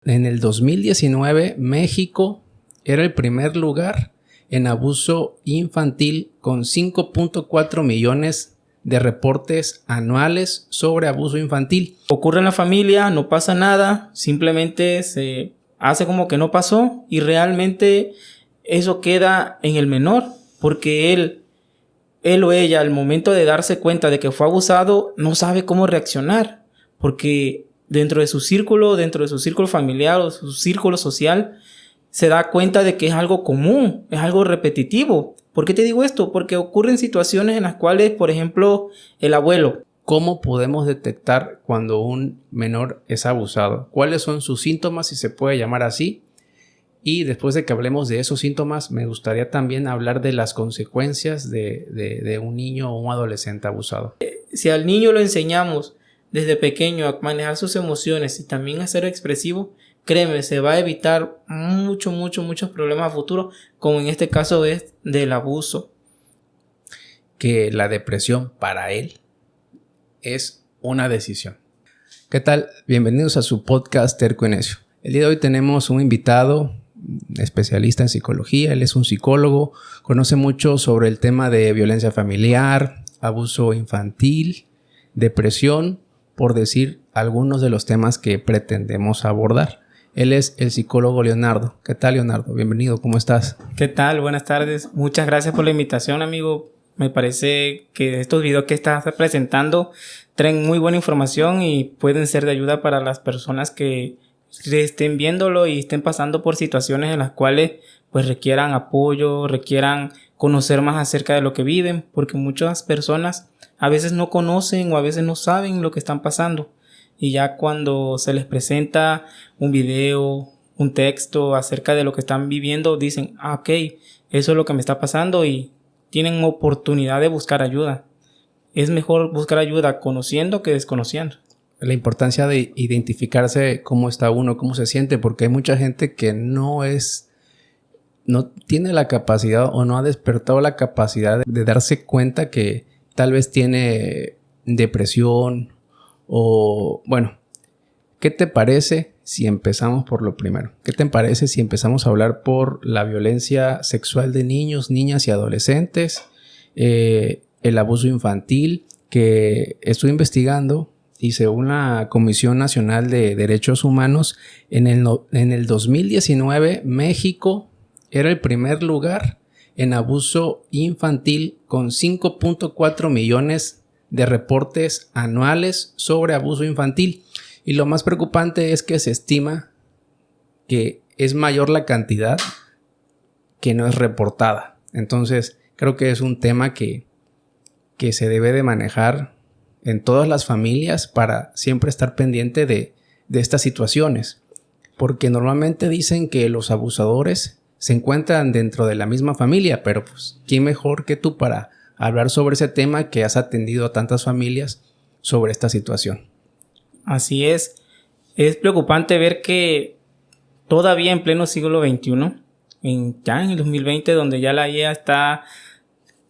en el 2019 México era el primer lugar en abuso infantil con 5.4 millones de reportes anuales sobre abuso infantil. Ocurre en la familia, no pasa nada, simplemente se hace como que no pasó y realmente eso queda en el menor, porque él o ella al momento de darse cuenta de que fue abusado no sabe cómo reaccionar, porque dentro de su círculo familiar o su círculo social se da cuenta de que es algo común, es algo repetitivo. ¿Por qué te digo esto? Porque ocurren situaciones en las cuales, por ejemplo, el abuelo. ¿Cómo podemos detectar cuando un menor es abusado? ¿Cuáles son sus síntomas, si se puede llamar así? Y después de que hablemos de esos síntomas, me gustaría también hablar de las consecuencias de un niño o un adolescente abusado. Si al niño lo enseñamos desde pequeño a manejar sus emociones y también a ser expresivo, créeme, se va a evitar muchos problemas a futuro, como en este caso es del abuso. Que la depresión para él es una decisión. ¿Qué tal? Bienvenidos a su podcast Terco y Necio. El día de hoy tenemos un invitado especialista en psicología. Él es un psicólogo, conoce mucho sobre el tema de violencia familiar, abuso infantil, depresión, por decir algunos de los temas que pretendemos abordar. Él es el psicólogo Leonardo. ¿Qué tal, Leonardo? Bienvenido, ¿cómo estás? ¿Qué tal? Buenas tardes. Muchas gracias por la invitación, amigo. Me parece que estos videos que estás presentando traen muy buena información y pueden ser de ayuda para las personas que estén viéndolo y estén pasando por situaciones en las cuales pues requieran apoyo, requieran conocer más acerca de lo que viven, porque muchas personas a veces no conocen o a veces no saben lo que están pasando. Y ya cuando se les presenta un video, un texto acerca de lo que están viviendo, dicen, ok, eso es lo que me está pasando y tienen oportunidad de buscar ayuda. Es mejor buscar ayuda conociendo que desconociendo. La importancia de identificarse cómo está uno, cómo se siente, porque hay mucha gente que no tiene la capacidad o no ha despertado la capacidad de darse cuenta que tal vez tiene depresión. O, bueno, ¿qué te parece si empezamos por lo primero? ¿Qué te parece si empezamos a hablar por la violencia sexual de niños, niñas y adolescentes? El abuso infantil, que estoy investigando y según la Comisión Nacional de Derechos Humanos, en el 2019 México era el primer lugar en abuso infantil con 5.4 millones de reportes anuales sobre abuso infantil. Y lo más preocupante es que se estima que es mayor la cantidad que no es reportada. Entonces, creo que es un tema que se debe de manejar en todas las familias para siempre estar pendiente de estas situaciones. Porque normalmente dicen que los abusadores se encuentran dentro de la misma familia, pero pues, ¿quién mejor que tú para hablar sobre ese tema que has atendido a tantas familias sobre esta situación? Así es. Es preocupante ver que todavía en pleno siglo XXI, ya en el 2020, donde ya la IA está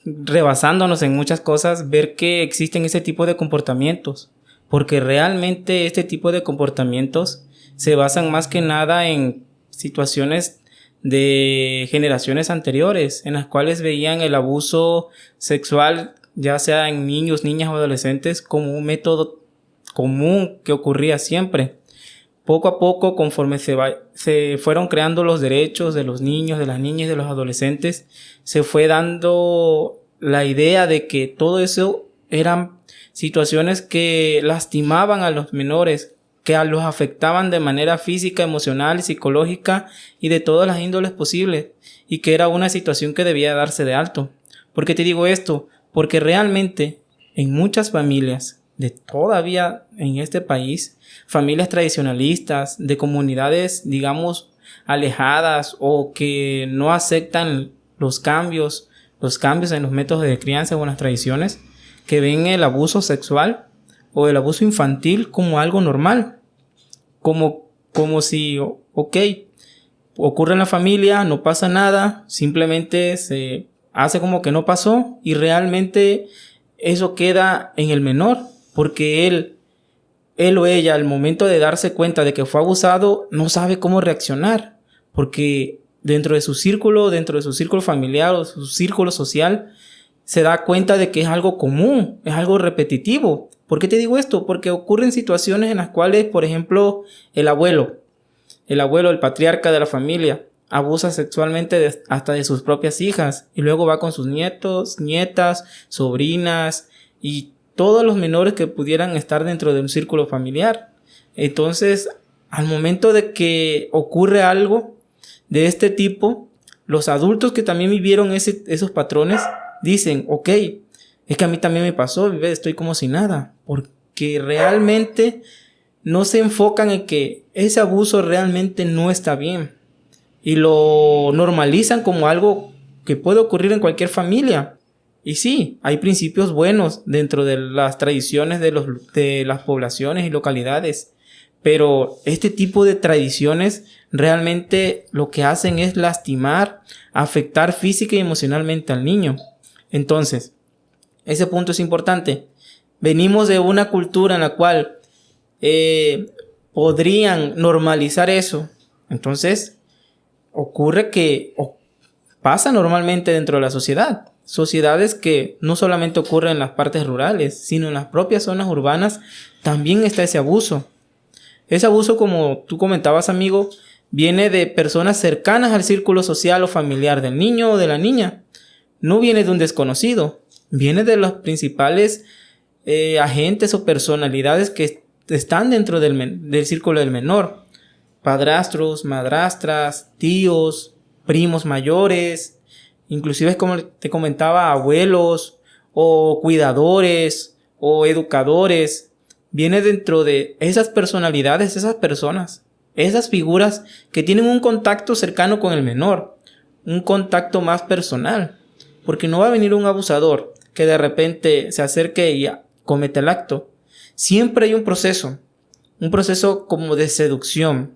rebasándonos en muchas cosas, ver que existen ese tipo de comportamientos. Porque realmente este tipo de comportamientos se basan más que nada en situaciones de generaciones anteriores, en las cuales veían el abuso sexual, ya sea en niños, niñas o adolescentes, como un método común que ocurría siempre. Poco a poco, conforme se fueron creando los derechos de los niños, de las niñas y de los adolescentes, se fue dando la idea de que todo eso eran situaciones que lastimaban a los menores, que los afectaban de manera física, emocional, psicológica y de todas las índoles posibles, y que era una situación que debía darse de alto. ¿Por qué te digo esto? Porque realmente en muchas familias todavía en este país, familias tradicionalistas de comunidades, digamos, alejadas o que no aceptan los cambios en los métodos de crianza o en las tradiciones, que ven el abuso sexual o el abuso infantil como algo normal. Como si, ok, ocurre en la familia, no pasa nada, simplemente se hace como que no pasó y realmente eso queda en el menor, porque él él o ella al momento de darse cuenta de que fue abusado no sabe cómo reaccionar, porque dentro de su círculo familiar o su círculo social se da cuenta de que es algo común, es algo repetitivo. ¿Por qué te digo esto? Porque ocurren situaciones en las cuales, por ejemplo, el abuelo, el patriarca de la familia, abusa sexualmente hasta de sus propias hijas y luego va con sus nietos, nietas, sobrinas y todos los menores que pudieran estar dentro de un círculo familiar. Entonces, al momento de que ocurre algo de este tipo, los adultos que también vivieron esos patrones dicen, ok, es que a mí también me pasó, estoy como si nada, porque realmente no se enfocan en que ese abuso realmente no está bien y lo normalizan como algo que puede ocurrir en cualquier familia. Y sí, hay principios buenos dentro de las tradiciones de las poblaciones y localidades, pero este tipo de tradiciones realmente lo que hacen es lastimar, afectar física y emocionalmente al niño. Entonces, ese punto es importante. Venimos de una cultura en la cual podrían normalizar eso. Entonces, ocurre que pasa normalmente dentro de la sociedad. Sociedades que no solamente ocurren en las partes rurales, sino en las propias zonas urbanas también está ese abuso. Ese abuso, como tú comentabas, amigo, viene de personas cercanas al círculo social o familiar del niño o de la niña. No viene de un desconocido, viene de los principales agentes o personalidades que están dentro del círculo del menor. Padrastros, madrastras, tíos, primos mayores, inclusive, como te comentaba, abuelos o cuidadores o educadores. Viene dentro de esas personalidades, esas personas, esas figuras que tienen un contacto cercano con el menor, un contacto más personal. Porque no va a venir un abusador que de repente se acerque y comete el acto. Siempre hay un proceso como de seducción,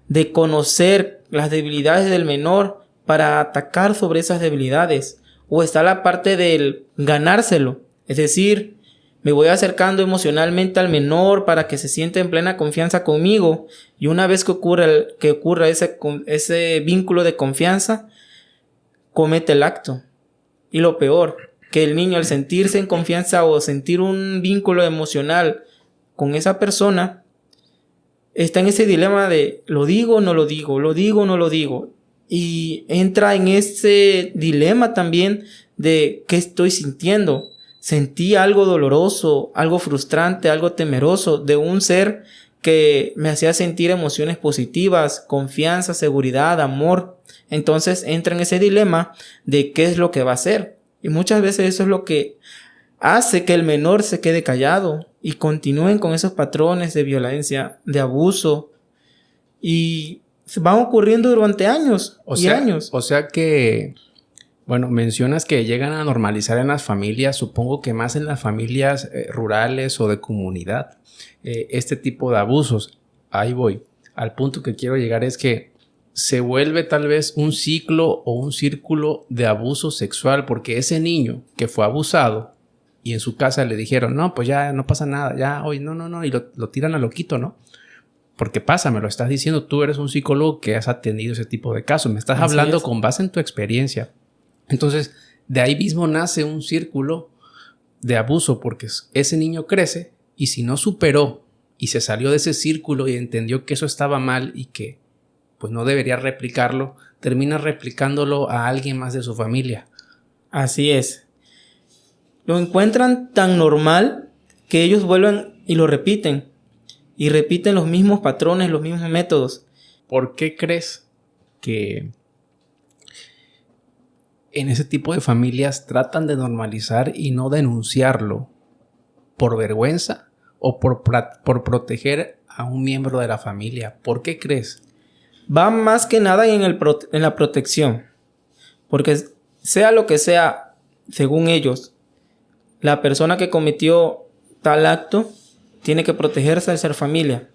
de conocer las debilidades del menor para atacar sobre esas debilidades. O está la parte del ganárselo, es decir, me voy acercando emocionalmente al menor para que se sienta en plena confianza conmigo, y una vez que ocurra ese vínculo de confianza, comete el acto. Y lo peor, que el niño, al sentirse en confianza o sentir un vínculo emocional con esa persona, está en ese dilema de lo digo o no lo digo, lo digo o no lo digo. Y entra en ese dilema también de qué estoy sintiendo. Sentí algo doloroso, algo frustrante, algo temeroso de un ser que me hacía sentir emociones positivas, confianza, seguridad, amor. Entonces entra en ese dilema de qué es lo que va a hacer. Y muchas veces eso es lo que hace que el menor se quede callado y continúen con esos patrones de violencia, de abuso, y van ocurriendo durante años años. O sea que, bueno, mencionas que llegan a normalizar en las familias, supongo que más en las familias rurales o de comunidad, este tipo de abusos. Ahí voy. Al punto que quiero llegar es que se vuelve tal vez un ciclo o un círculo de abuso sexual, porque ese niño que fue abusado y en su casa le dijeron, no, pues ya no pasa nada, ya, oye, no, y lo tiran a loquito, ¿no? Porque pasa, me lo estás diciendo, tú eres un psicólogo que has atendido ese tipo de casos, me estás hablando con base en tu experiencia. Entonces, de ahí mismo nace un círculo de abuso, porque ese niño crece y si no superó y se salió de ese círculo y entendió que eso estaba mal y que pues no debería replicarlo, termina replicándolo a alguien más de su familia. Así es. Lo encuentran tan normal que ellos vuelven y lo repiten. Y repiten los mismos patrones, los mismos métodos. ¿Por qué crees que en ese tipo de familias tratan de normalizar y no denunciarlo? ¿Por vergüenza o por proteger a un miembro de la familia? ¿Por qué crees? Va más que nada en la protección. Porque sea lo que sea, según ellos, la persona que cometió tal acto tiene que protegerse al ser familia.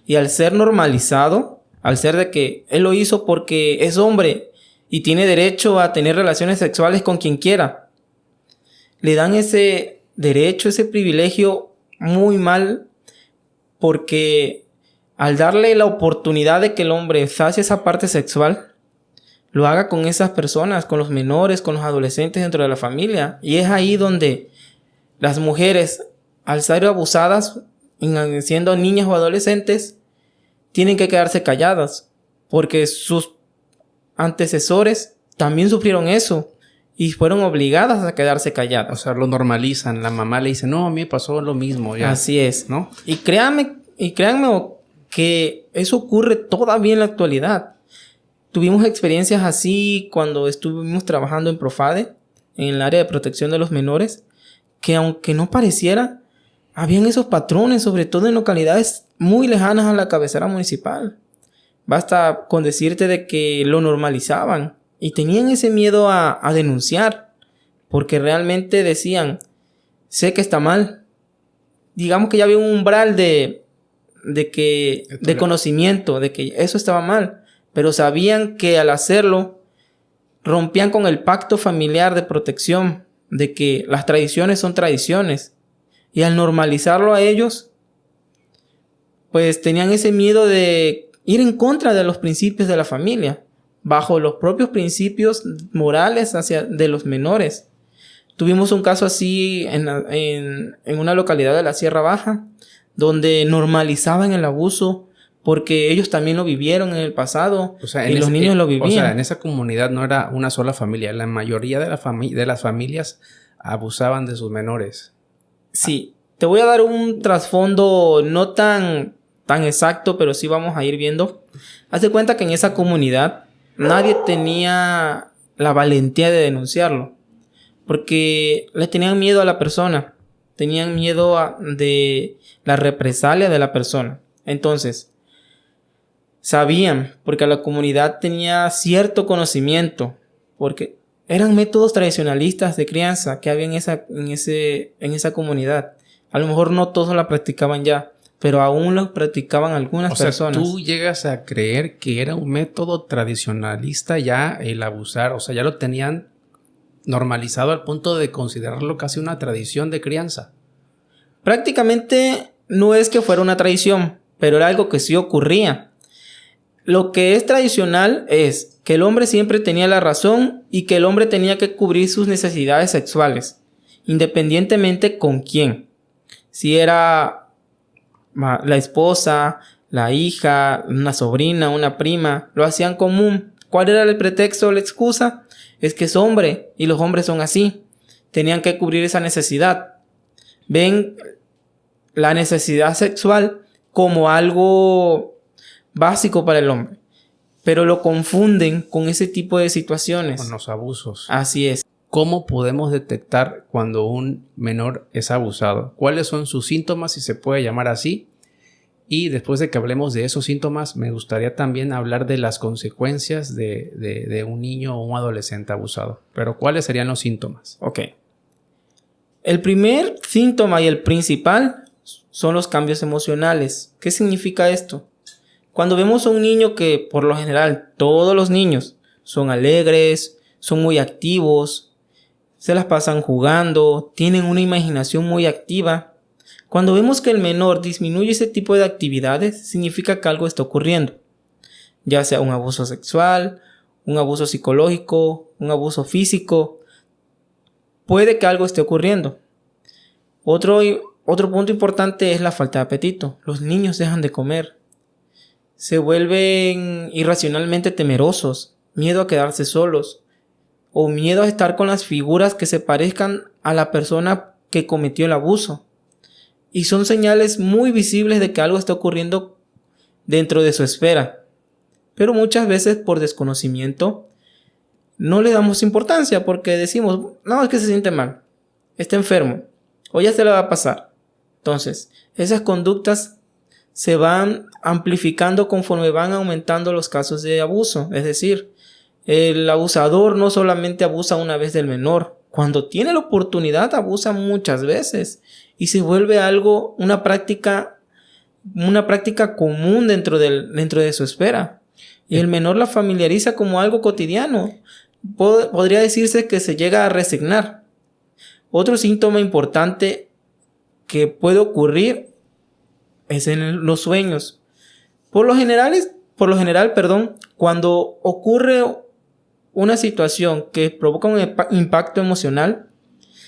Y al ser normalizado, al ser de que él lo hizo porque es hombre y tiene derecho a tener relaciones sexuales con quien quiera, le dan ese derecho, ese privilegio muy mal porque al darle la oportunidad de que el hombre sacie esa parte sexual, lo haga con esas personas, con los menores, con los adolescentes dentro de la familia. Y es ahí donde las mujeres, al ser abusadas, siendo niñas o adolescentes, tienen que quedarse calladas, porque sus antecesores también sufrieron eso y fueron obligadas a quedarse calladas. O sea, lo normalizan. La mamá le dice, no, a mí me pasó lo mismo. Ya. Así es, ¿no? Y créanme que eso ocurre todavía en la actualidad. Tuvimos experiencias así cuando estuvimos trabajando en Profade, en el área de protección de los menores, que aunque no pareciera, habían esos patrones, sobre todo en localidades muy lejanas a la cabecera municipal. Basta con decirte de que lo normalizaban y tenían ese miedo a denunciar, porque realmente decían, sé que está mal. Digamos que ya había un umbral de conocimiento, de que eso estaba mal, pero sabían que al hacerlo rompían con el pacto familiar de protección, de que las tradiciones son tradiciones, y al normalizarlo a ellos, pues tenían ese miedo de ir en contra de los principios de la familia, bajo los propios principios morales de los menores. Tuvimos un caso así en una localidad de la Sierra Baja, donde normalizaban el abuso porque ellos también lo vivieron en el pasado, o sea, y los niños lo vivían. O sea, en esa comunidad no era una sola familia. La mayoría de las familias abusaban de sus menores. Sí, te voy a dar un trasfondo no tan exacto, pero sí vamos a ir viendo. Haz de cuenta que en esa comunidad nadie tenía la valentía de denunciarlo, porque le tenían miedo a la persona, tenían miedo de la represalia de la persona. Entonces, sabían, porque la comunidad tenía cierto conocimiento, porque eran métodos tradicionalistas de crianza que había en esa comunidad. A lo mejor no todos la practicaban ya, pero aún lo practicaban algunas personas. ¿Tú llegas a creer que era un método tradicionalista ya el abusar? O sea, ya lo tenían normalizado al punto de considerarlo casi una tradición de crianza. Prácticamente no es que fuera una tradición, pero era algo que sí ocurría. Lo que es tradicional es que el hombre siempre tenía la razón y que el hombre tenía que cubrir sus necesidades sexuales, independientemente con quién. Si era la esposa, la hija, una sobrina, una prima, lo hacían común. ¿Cuál era el pretexto o la excusa? Es que es hombre y los hombres son así. Tenían que cubrir esa necesidad. Ven la necesidad sexual como algo básico para el hombre, pero lo confunden con ese tipo de situaciones. Con los abusos. Así es. ¿Cómo podemos detectar cuando un menor es abusado? ¿Cuáles son sus síntomas, si se puede llamar así? Y después de que hablemos de esos síntomas, me gustaría también hablar de las consecuencias de un niño o un adolescente abusado. Pero ¿cuáles serían los síntomas? Ok. El primer síntoma y el principal son los cambios emocionales. ¿Qué significa esto? Cuando vemos a un niño que, por lo general, todos los niños son alegres, son muy activos, se las pasan jugando, tienen una imaginación muy activa. Cuando vemos que el menor disminuye ese tipo de actividades, significa que algo está ocurriendo. Ya sea un abuso sexual, un abuso psicológico, un abuso físico. Puede que algo esté ocurriendo. Otro punto importante es la falta de apetito. Los niños dejan de comer. Se vuelven irracionalmente temerosos, miedo a quedarse solos o miedo a estar con las figuras que se parezcan a la persona que cometió el abuso. Y son señales muy visibles de que algo está ocurriendo dentro de su esfera. Pero muchas veces por desconocimiento no le damos importancia porque decimos, no, es que se siente mal, está enfermo o ya se le va a pasar. Entonces, esas conductas se van amplificando conforme van aumentando los casos de abuso. Es decir, el abusador no solamente abusa una vez del menor, cuando tiene la oportunidad abusa muchas veces y se vuelve algo, una práctica común dentro de su esfera. Y el menor la familiariza como algo cotidiano. Podría decirse que se llega a resignar. Otro síntoma importante que puede ocurrir es en los sueños. Por lo general, cuando ocurre una situación que provoca un impacto emocional,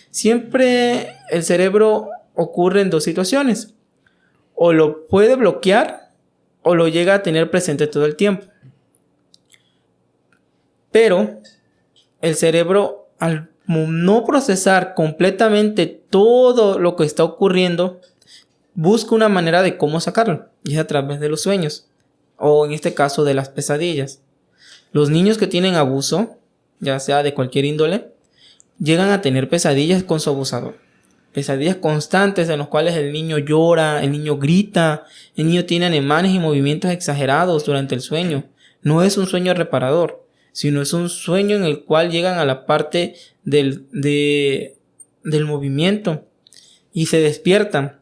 siempre el cerebro ocurre en dos situaciones. O lo puede bloquear o lo llega a tener presente todo el tiempo. Pero el cerebro, al no procesar completamente todo lo que está ocurriendo, busca una manera de cómo sacarlo, y es a través de los sueños, o en este caso de las pesadillas. Los niños que tienen abuso, ya sea de cualquier índole, llegan a tener pesadillas con su abusador. Pesadillas constantes en las cuales el niño llora, el niño grita, el niño tiene ademanes y movimientos exagerados durante el sueño. No es un sueño reparador, sino es un sueño en el cual llegan a la parte del movimiento y se despiertan.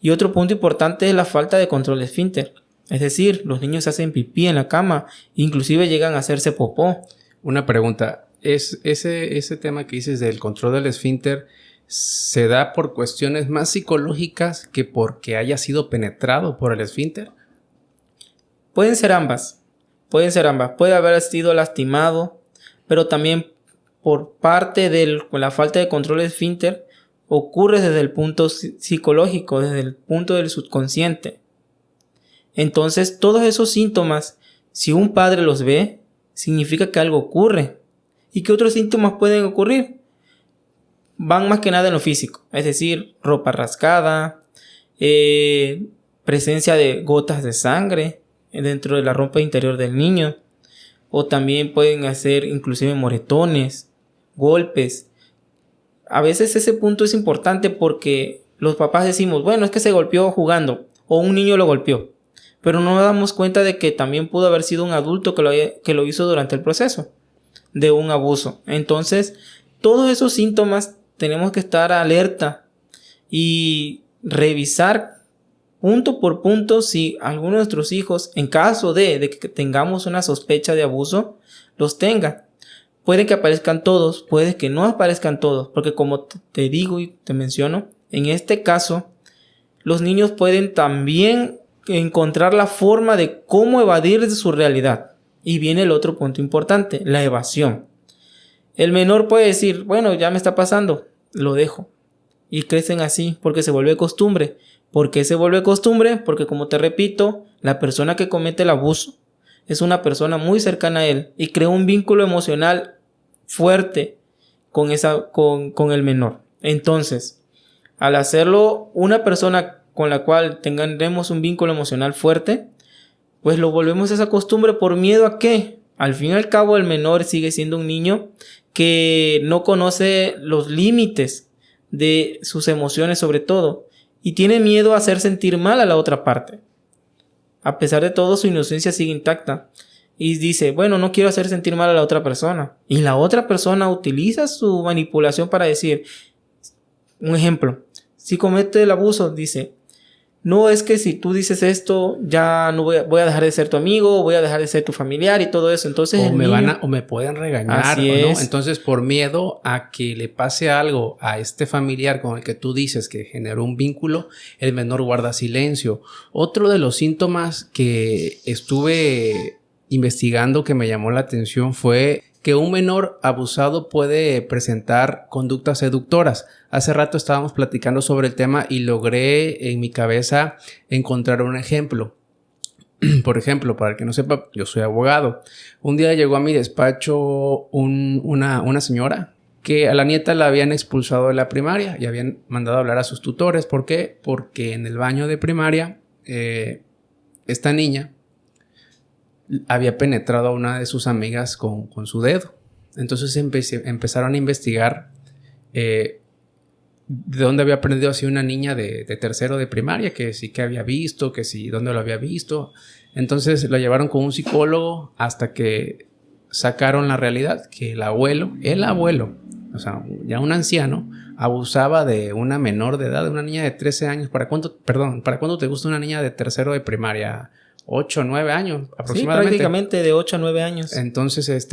Y otro punto importante es la falta de control de esfínter. Es decir, los niños hacen pipí en la cama, inclusive llegan a hacerse popó. Una pregunta, ¿es ese tema que dices del control del esfínter se da por cuestiones más psicológicas que porque haya sido penetrado por el esfínter? Pueden ser ambas. Puede haber sido lastimado, pero también por parte de la falta de control del esfínter ocurre desde el punto psicológico, desde el punto del subconsciente. Entonces, todos esos síntomas, si un padre los ve, significa que algo ocurre. ¿Y qué otros síntomas pueden ocurrir? Van más que nada en lo físico, es decir, ropa rascada, presencia de gotas de sangre dentro de la ropa interior del niño, o también pueden hacer inclusive moretones, golpes. A veces ese punto es importante porque los papás decimos, bueno, es que se golpeó jugando, o un niño lo golpeó, pero no nos damos cuenta de que también pudo haber sido un adulto que lo hizo durante el proceso de un abuso. Entonces, todos esos síntomas tenemos que estar alerta y revisar punto por punto si alguno de nuestros hijos, en caso de que tengamos una sospecha de abuso, los tenga. Puede que aparezcan todos, puede que no aparezcan todos, porque como te digo y te menciono, en este caso, los niños pueden también encontrar la forma de cómo evadir de su realidad. Y viene el otro punto importante, la evasión. El menor puede decir, bueno, ya me está pasando, lo dejo. Y crecen así porque se vuelve costumbre. ¿Por qué se vuelve costumbre? Porque, como te repito, la persona que comete el abuso es una persona muy cercana a él y crea un vínculo emocional fuerte con el menor. Entonces, al hacerlo una persona con la cual tengamos un vínculo emocional fuerte, pues lo volvemos a esa costumbre. ¿Por miedo a qué? Al fin y al cabo, el menor sigue siendo un niño que no conoce los límites de sus emociones, sobre todo, y tiene miedo a hacer sentir mal a la otra parte. A pesar de todo, su inocencia sigue intacta y dice, bueno, no quiero hacer sentir mal a la otra persona, y la otra persona utiliza su manipulación para decir, un ejemplo, si comete el abuso, dice, no, es que si tú dices esto, ya no voy a dejar de ser tu amigo, voy a dejar de ser tu familiar y todo eso. Entonces o me pueden regañar, ¿no? Entonces, por miedo a que le pase algo a este familiar con el que tú dices que generó un vínculo, el menor guarda silencio. Otro de los síntomas que estuve investigando que me llamó la atención fue que un menor abusado puede presentar conductas seductoras. Hace rato estábamos platicando sobre el tema y logré en mi cabeza encontrar un ejemplo. Por ejemplo, para el que no sepa, yo soy abogado. Un día llegó a mi despacho una señora que a la nieta la habían expulsado de la primaria y habían mandado a hablar a sus tutores. ¿Por qué? Porque en el baño de primaria esta niña había penetrado a una de sus amigas con su dedo. Entonces empezaron a investigar de dónde había aprendido así una niña de tercero de primaria, que sí que había visto, que sí, dónde lo había visto. Entonces la llevaron con un psicólogo hasta que sacaron la realidad, que el abuelo, o sea, ya un anciano, abusaba de una menor de edad, de una niña de 13 años. ¿Para cuánto te gusta una niña de tercero de primaria? 8 o 9 años aproximadamente. Sí, prácticamente de 8 a 9 años. Entonces,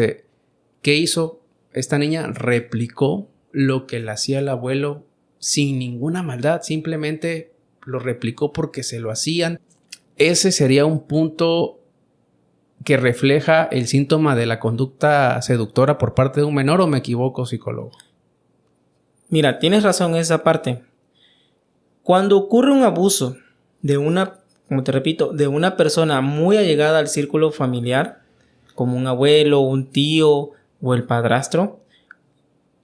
¿qué hizo? Esta niña replicó lo que le hacía el abuelo sin ninguna maldad, simplemente lo replicó porque se lo hacían. Ese sería un punto que refleja el síntoma de la conducta seductora por parte de un menor, ¿o me equivoco, psicólogo? Mira, tienes razón en esa parte. Cuando ocurre un abuso como te repito, de una persona muy allegada al círculo familiar, como un abuelo, un tío o el padrastro,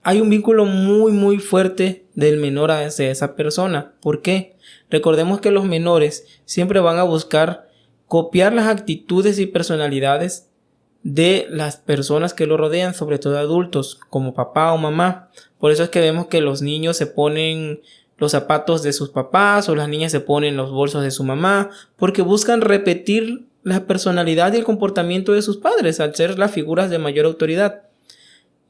hay un vínculo muy muy fuerte del menor hacia esa persona. ¿Por qué? Recordemos que los menores siempre van a buscar copiar las actitudes y personalidades de las personas que lo rodean, sobre todo adultos, como papá o mamá. Por eso es que vemos que los niños se ponen los zapatos de sus papás o las niñas se ponen los bolsos de su mamá, porque buscan repetir la personalidad y el comportamiento de sus padres al ser las figuras de mayor autoridad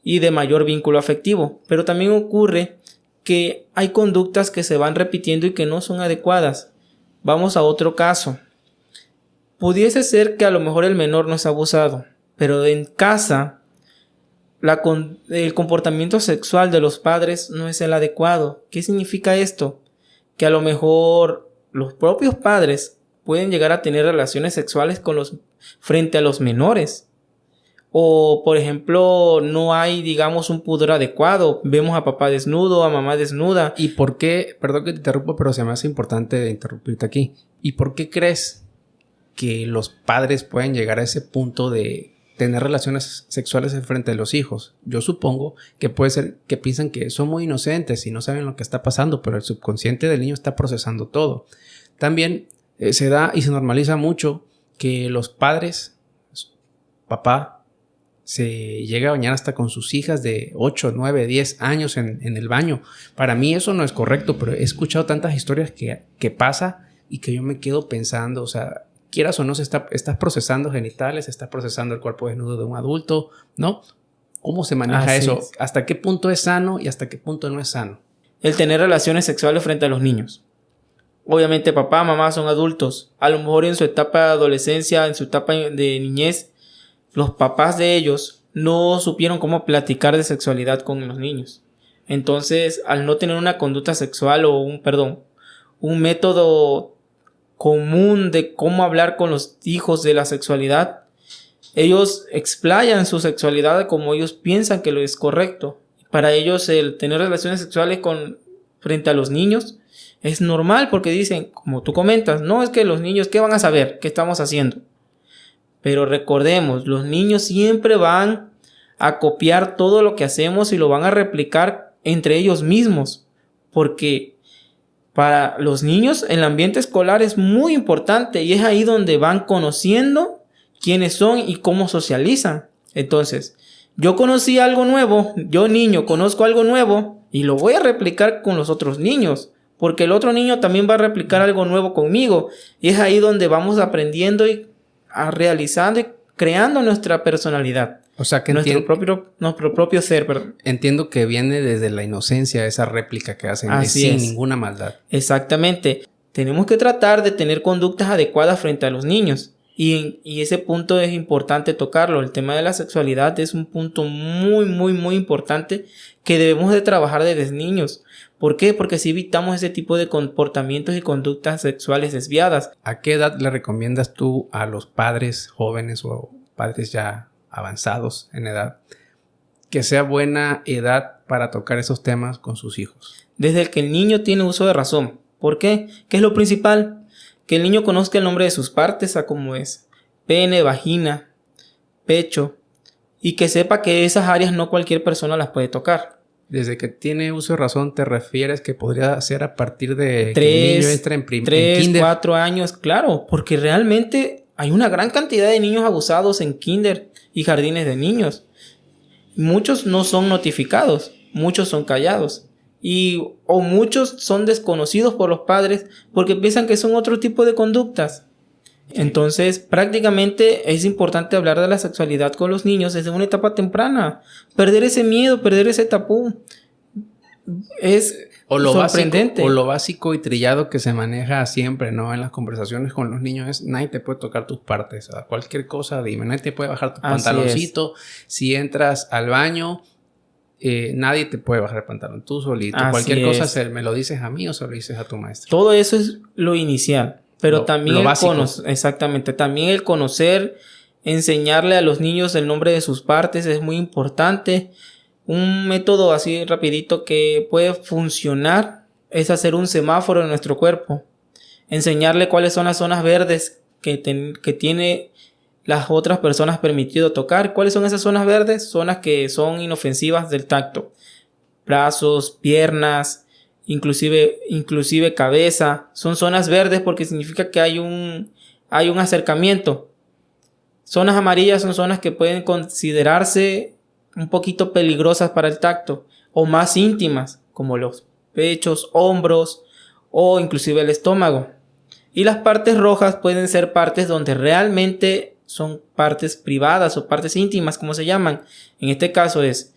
y de mayor vínculo afectivo. Pero también ocurre que hay conductas que se van repitiendo y que no son adecuadas. Vamos a otro caso. Pudiese ser que a lo mejor el menor no es abusado, pero en casa el comportamiento sexual de los padres no es el adecuado. ¿Qué significa esto? Que a lo mejor los propios padres pueden llegar a tener relaciones sexuales frente a los menores. O, por ejemplo, no hay, digamos, un pudor adecuado. Vemos a papá desnudo, a mamá desnuda. ¿Y por qué? Perdón que te interrumpo, pero se me hace importante interrumpirte aquí. ¿Y por qué crees que los padres pueden llegar a ese punto de tener relaciones sexuales en frente de los hijos? Yo supongo que puede ser que piensan que son muy inocentes y no saben lo que está pasando, pero el subconsciente del niño está procesando todo. También se da y se normaliza mucho que los padres, papá, se llega a bañar hasta con sus hijas de 8, 9, 10 años en el baño. Para mí eso no es correcto, pero he escuchado tantas historias que pasa y que yo me quedo pensando, o sea, quieras o no, estás procesando genitales, estás procesando el cuerpo desnudo de un adulto, ¿no? ¿Cómo se maneja eso? ¿Hasta qué punto es sano y hasta qué punto no es sano? El tener relaciones sexuales frente a los niños. Obviamente papá, mamá son adultos. A lo mejor en su etapa de adolescencia, en su etapa de niñez, los papás de ellos no supieron cómo platicar de sexualidad con los niños. Entonces, al no tener una conducta sexual o un método común de cómo hablar con los hijos de la sexualidad, ellos explayan su sexualidad como ellos piensan que lo es correcto. Para ellos el tener relaciones sexuales frente a los niños es normal porque dicen, como tú comentas, no es que los niños, ¿qué van a saber? ¿Qué estamos haciendo? Pero recordemos, los niños siempre van a copiar todo lo que hacemos y lo van a replicar entre ellos mismos, porque para los niños el ambiente escolar es muy importante y es ahí donde van conociendo quiénes son y cómo socializan. Entonces, yo conocí algo nuevo, yo niño conozco algo nuevo y lo voy a replicar con los otros niños, porque el otro niño también va a replicar algo nuevo conmigo y es ahí donde vamos aprendiendo y realizando y creando nuestra personalidad. O sea que nuestro propio ser, perdón. Entiendo que viene desde la inocencia esa réplica que hacen sin ninguna maldad. Exactamente. Tenemos que tratar de tener conductas adecuadas frente a los niños. Y ese punto es importante tocarlo. El tema de la sexualidad es un punto muy, muy, muy importante que debemos de trabajar desde niños. ¿Por qué? Porque si evitamos ese tipo de comportamientos y conductas sexuales desviadas. ¿A qué edad le recomiendas tú a los padres jóvenes o padres ya avanzados en edad que sea buena edad para tocar esos temas con sus hijos? Desde el que el niño tiene uso de razón. ¿Por qué? ¿Qué es lo principal? Que el niño conozca el nombre de sus partes, a cómo es pene, vagina, pecho, y que sepa que esas áreas no cualquier persona las puede tocar. Desde que tiene uso de razón, ¿te refieres que podría ser a partir de que el niño entre en kinder? 4 años, claro, porque realmente hay una gran cantidad de niños abusados en kinder y jardines de niños. Muchos no son notificados, muchos son callados. O muchos son desconocidos por los padres porque piensan que son otro tipo de conductas. Entonces, prácticamente es importante hablar de la sexualidad con los niños desde una etapa temprana. Perder ese miedo, perder ese tabú. Es sorprendente. O lo básico y trillado que se maneja siempre, ¿no? En las conversaciones con los niños es: nadie te puede tocar tus partes. O sea, cualquier cosa, dime, nadie te puede bajar tu pantaloncito. Si entras al baño, nadie te puede bajar el pantalón, tú solito. Así Cualquier cosa es. me lo dices a mí o se lo dices a tu maestra. Todo eso es lo inicial, pero también lo el básico. exactamente, también el conocer, enseñarle a los niños el nombre de sus partes es muy importante. Un método así rapidito que puede funcionar es hacer un semáforo en nuestro cuerpo. Enseñarle cuáles son las zonas verdes que tiene las otras personas permitido tocar. ¿Cuáles son esas zonas verdes? Zonas que son inofensivas del tacto. Brazos, piernas, inclusive cabeza. Son zonas verdes porque significa que hay un acercamiento. Zonas amarillas son zonas que pueden considerarse un poquito peligrosas para el tacto o más íntimas, como los pechos, hombros o inclusive el estómago. Y las partes rojas pueden ser partes donde realmente son partes privadas o partes íntimas, como se llaman. En este caso es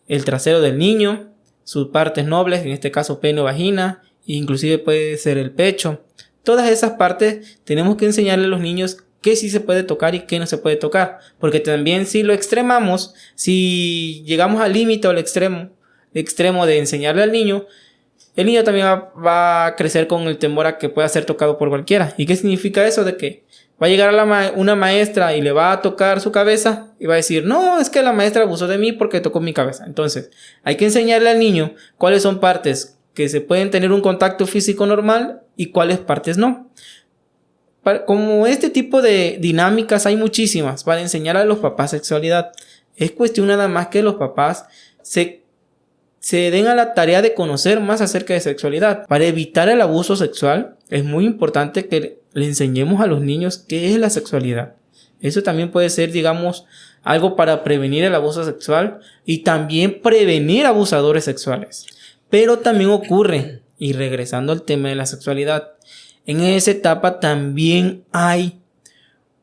el trasero del niño, sus partes nobles, en este caso pene o vagina, e inclusive puede ser el pecho. Todas esas partes tenemos que enseñarle a los niños qué sí se puede tocar y qué no se puede tocar. Porque también si lo extremamos, si llegamos al límite o al extremo de enseñarle al niño, el niño también va a crecer con el temor a que pueda ser tocado por cualquiera. ¿Y qué significa eso? De que va a llegar una maestra y le va a tocar su cabeza y va a decir, no, es que la maestra abusó de mí porque tocó mi cabeza. Entonces, hay que enseñarle al niño cuáles son partes que se pueden tener un contacto físico normal y cuáles partes no. Como este tipo de dinámicas hay muchísimas para enseñar a los papás sexualidad. Es cuestión nada más que los papás se den a la tarea de conocer más acerca de sexualidad. Para evitar el abuso sexual, es muy importante que le enseñemos a los niños qué es la sexualidad. Eso también puede ser, digamos, algo para prevenir el abuso sexual y también prevenir abusadores sexuales. Pero también ocurre, y regresando al tema de la sexualidad, en esa etapa también hay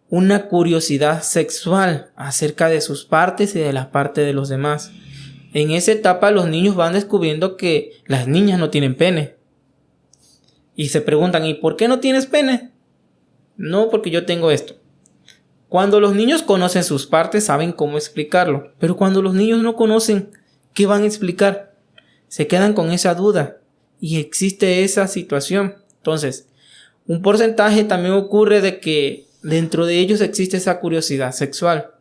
una curiosidad sexual acerca de sus partes y de las partes de los demás. En esa etapa los niños van descubriendo que las niñas no tienen pene. Y se preguntan, ¿y por qué no tienes pene? No, porque yo tengo esto. Cuando los niños conocen sus partes, saben cómo explicarlo. Pero cuando los niños no conocen, ¿qué van a explicar? Se quedan con esa duda. Y existe esa situación. Entonces, un porcentaje también ocurre de que dentro de ellos existe esa curiosidad sexual.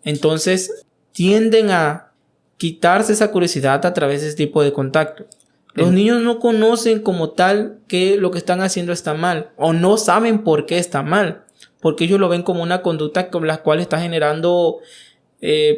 Entonces, tienden a quitarse esa curiosidad a través de ese tipo de contacto. Los niños no conocen como tal que lo que están haciendo está mal o no saben por qué está mal, porque ellos lo ven como una conducta con la cual está generando,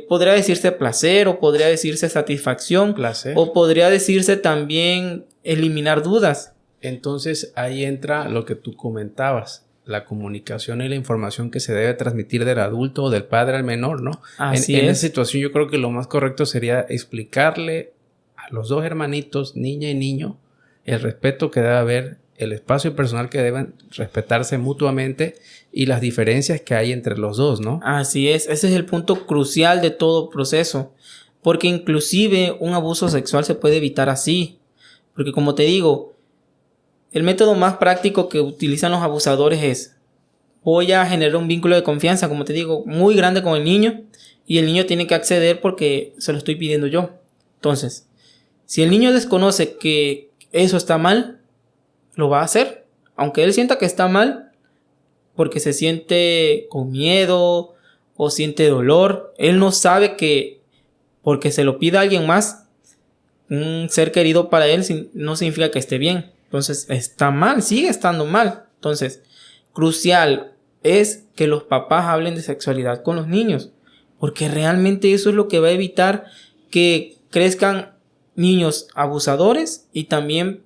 podría decirse placer o podría decirse satisfacción, o podría decirse también eliminar dudas. Entonces ahí entra lo que tú comentabas, la comunicación y la información que se debe transmitir del adulto o del padre al menor, ¿no? Así en es. esa situación yo creo que lo más correcto sería explicarle a los dos hermanitos, niña y niño, el respeto que debe haber, el espacio personal que deben respetarse mutuamente y las diferencias que hay entre los dos, ¿no? Así es, ese es el punto crucial de todo proceso, porque inclusive un abuso sexual se puede evitar así, porque como te digo, el método más práctico que utilizan los abusadores es: voy a generar un vínculo de confianza, como te digo, muy grande con el niño, y el niño tiene que acceder porque se lo estoy pidiendo yo. Entonces, si el niño desconoce que eso está mal, lo va a hacer, aunque él sienta que está mal, porque se siente con miedo o siente dolor. Él no sabe que porque se lo pida a alguien más, un ser querido para él, no significa que esté bien. Entonces está mal, sigue estando mal. Entonces, crucial es que los papás hablen de sexualidad con los niños, porque realmente eso es lo que va a evitar que crezcan niños abusadores y también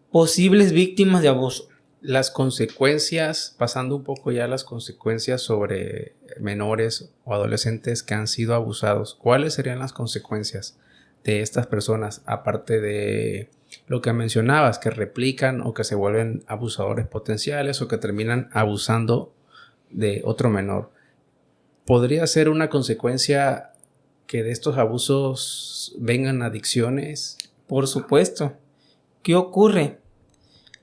posibles víctimas de abuso. Las consecuencias, pasando un poco ya a las consecuencias sobre menores o adolescentes que han sido abusados, ¿cuáles serían las consecuencias de estas personas, aparte de lo que mencionabas, que replican o que se vuelven abusadores potenciales o que terminan abusando de otro menor? ¿Podría ser una consecuencia que de estos abusos vengan adicciones? Por supuesto. ¿Qué ocurre?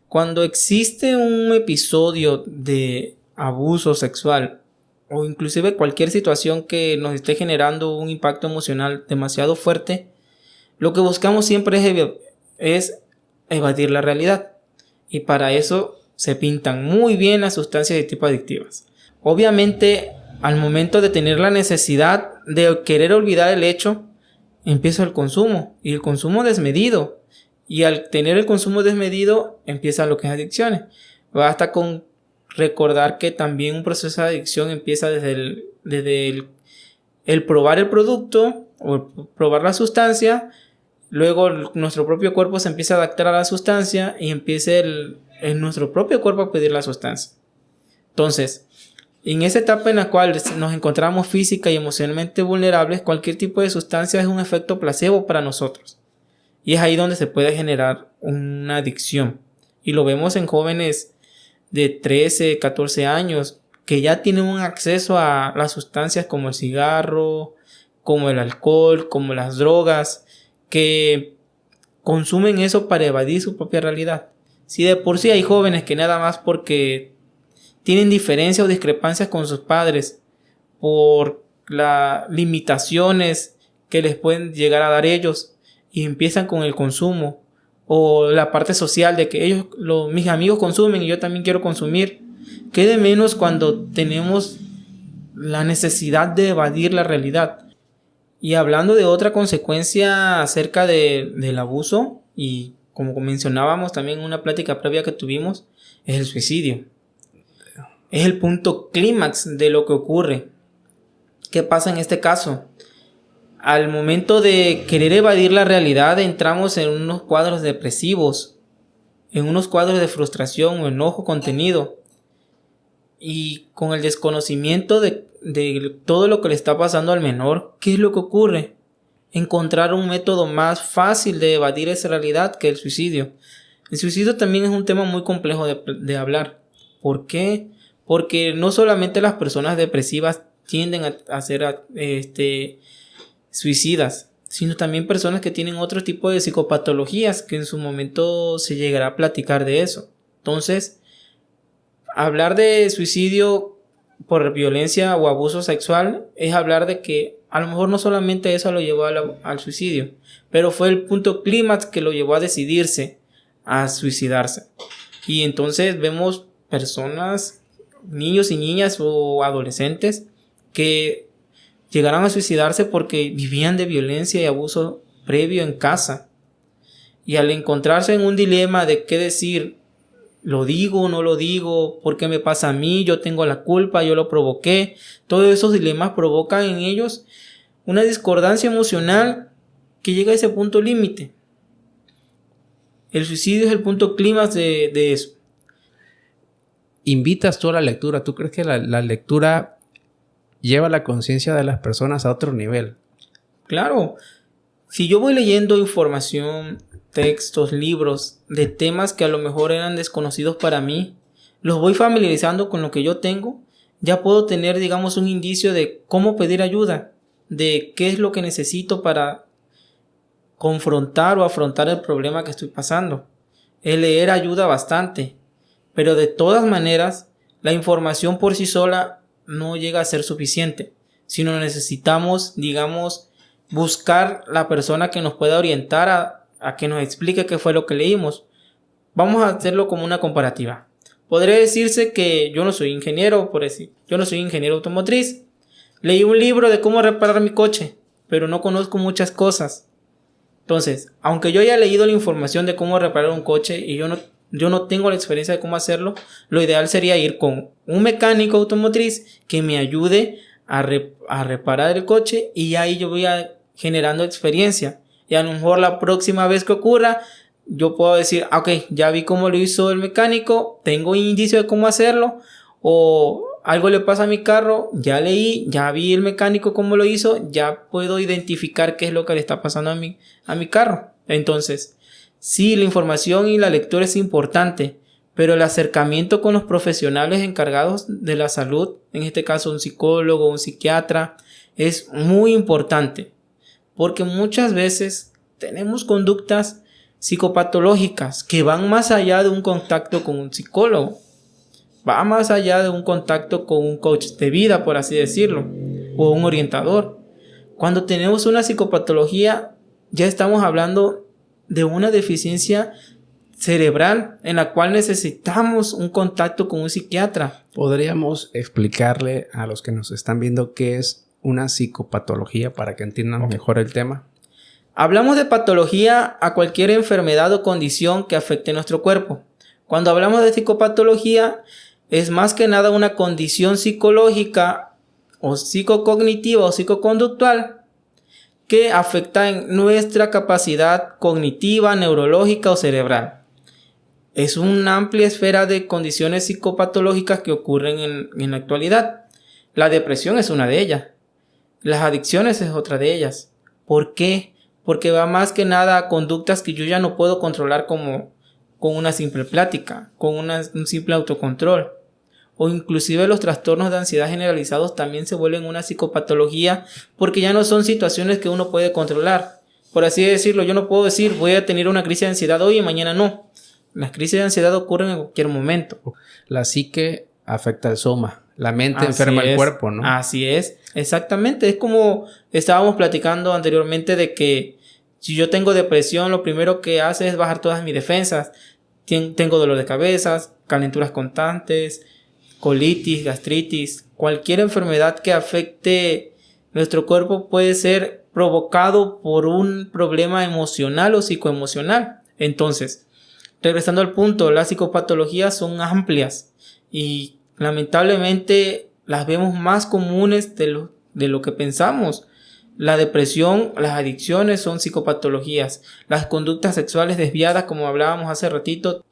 Cuando existe un episodio de abuso sexual o inclusive cualquier situación que nos esté generando un impacto emocional demasiado fuerte, Lo que buscamos siempre es evadir la realidad. Y para eso se pintan muy bien las sustancias de tipo adictivas. Obviamente, al momento de tener la necesidad de querer olvidar el hecho, empieza el consumo, y el consumo desmedido. Y al tener el consumo desmedido, empieza lo que es adicciones. Basta con recordar que también un proceso de adicción empieza desde el probar el producto o probar la sustancia. Luego nuestro propio cuerpo se empieza a adaptar a la sustancia y empieza nuestro propio cuerpo a pedir la sustancia. Entonces, en esa etapa en la cual nos encontramos física y emocionalmente vulnerables, cualquier tipo de sustancia es un efecto placebo para nosotros. Y es ahí donde se puede generar una adicción. Y lo vemos en jóvenes de 13, 14 años que ya tienen un acceso a las sustancias como el cigarro, como el alcohol, como las drogas, que consumen eso para evadir su propia realidad. Si de por sí hay jóvenes que nada más porque tienen diferencias o discrepancias con sus padres por las limitaciones que les pueden llegar a dar ellos y empiezan con el consumo o la parte social de que mis amigos consumen y yo también quiero consumir, ¿qué de menos cuando tenemos la necesidad de evadir la realidad? Y hablando de otra consecuencia acerca del abuso, y como mencionábamos también en una plática previa que tuvimos, es el suicidio. Es el punto clímax de lo que ocurre. ¿Qué pasa en este caso? Al momento de querer evadir la realidad, entramos en unos cuadros depresivos, en unos cuadros de frustración o enojo contenido. Y con el desconocimiento de todo lo que le está pasando al menor, ¿qué es lo que ocurre? Encontrar un método más fácil de evadir esa realidad que el suicidio. El suicidio también es un tema muy complejo de hablar. ¿Por qué? Porque no solamente las personas depresivas tienden a ser suicidas, sino también personas que tienen otro tipo de psicopatologías, que en su momento se llegará a platicar de eso. Entonces, hablar de suicidio por violencia o abuso sexual es hablar de que a lo mejor no solamente eso lo llevó al suicidio, pero fue el punto clímax que lo llevó a decidirse a suicidarse. Y entonces vemos personas, niños y niñas o adolescentes que llegaron a suicidarse porque vivían de violencia y abuso previo en casa. Y al encontrarse en un dilema de qué decir, ¿lo digo o no lo digo? ¿Por qué me pasa a mí? Yo tengo la culpa, yo lo provoqué. Todos esos dilemas provocan en ellos una discordancia emocional que llega a ese punto límite. El suicidio es el punto clímax de eso. ¿Invitas tú a la lectura? ¿Tú crees que la lectura lleva la conciencia de las personas a otro nivel? Claro. Si yo voy leyendo información, textos, libros de temas que a lo mejor eran desconocidos para mí, los voy familiarizando con lo que yo tengo, ya puedo tener, digamos, un indicio de cómo pedir ayuda, de qué es lo que necesito para confrontar o afrontar el problema que estoy pasando. El leer ayuda bastante, pero de todas maneras, la información por sí sola no llega a ser suficiente, sino necesitamos, digamos, buscar la persona que nos pueda orientar a que nos explique qué fue lo que leímos. Vamos a hacerlo como una comparativa. Podría decirse que yo no soy ingeniero, por decir, yo no soy ingeniero automotriz. Leí un libro de cómo reparar mi coche, pero no conozco muchas cosas. Entonces, aunque yo haya leído la información de cómo reparar un coche y yo no tengo la experiencia de cómo hacerlo, lo ideal sería ir con un mecánico automotriz que me ayude a reparar el coche, y ahí yo voy generando experiencia. Y a lo mejor la próxima vez que ocurra, yo puedo decir, ok, ya vi cómo lo hizo el mecánico, tengo indicio de cómo hacerlo, o algo le pasa a mi carro, ya leí, ya vi el mecánico cómo lo hizo, ya puedo identificar qué es lo que le está pasando a mi carro. Entonces, sí, la información y la lectura es importante, pero el acercamiento con los profesionales encargados de la salud, en este caso un psicólogo, un psiquiatra, es muy importante, porque muchas veces tenemos conductas psicopatológicas que van más allá de un contacto con un psicólogo, va más allá de un contacto con un coach de vida, por así decirlo, o un orientador. Cuando tenemos una psicopatología, ya estamos hablando de una deficiencia cerebral en la cual necesitamos un contacto con un psiquiatra. ¿Podríamos explicarle a los que nos están viendo qué es una psicopatología para que entiendan mejor el tema? Hablamos de patología a cualquier enfermedad o condición que afecte nuestro cuerpo. Cuando hablamos de psicopatología, es más que nada una condición psicológica o psicocognitiva o psicoconductual que afecta en nuestra capacidad cognitiva, neurológica o cerebral. Es una amplia esfera de condiciones psicopatológicas que ocurren en la actualidad. La depresión es una de ellas. Las adicciones es otra de ellas. ¿Por qué? Porque va más que nada a conductas que yo ya no puedo controlar como con una simple plática, con un simple autocontrol. O inclusive los trastornos de ansiedad generalizados también se vuelven una psicopatología porque ya no son situaciones que uno puede controlar. Por así decirlo, yo no puedo decir voy a tener una crisis de ansiedad hoy y mañana no. Las crisis de ansiedad ocurren en cualquier momento. La psique afecta al soma. La mente enferma el cuerpo, ¿no? Así es, exactamente. Es como estábamos platicando anteriormente de que si yo tengo depresión, lo primero que hace es bajar todas mis defensas. Tengo dolor de cabeza, calenturas constantes, colitis, gastritis. Cualquier enfermedad que afecte nuestro cuerpo puede ser provocado por un problema emocional o psicoemocional. Entonces, regresando al punto, las psicopatologías son amplias y lamentablemente las vemos más comunes de lo que pensamos. La depresión, las adicciones son psicopatologías. Las conductas sexuales desviadas, como hablábamos hace ratito.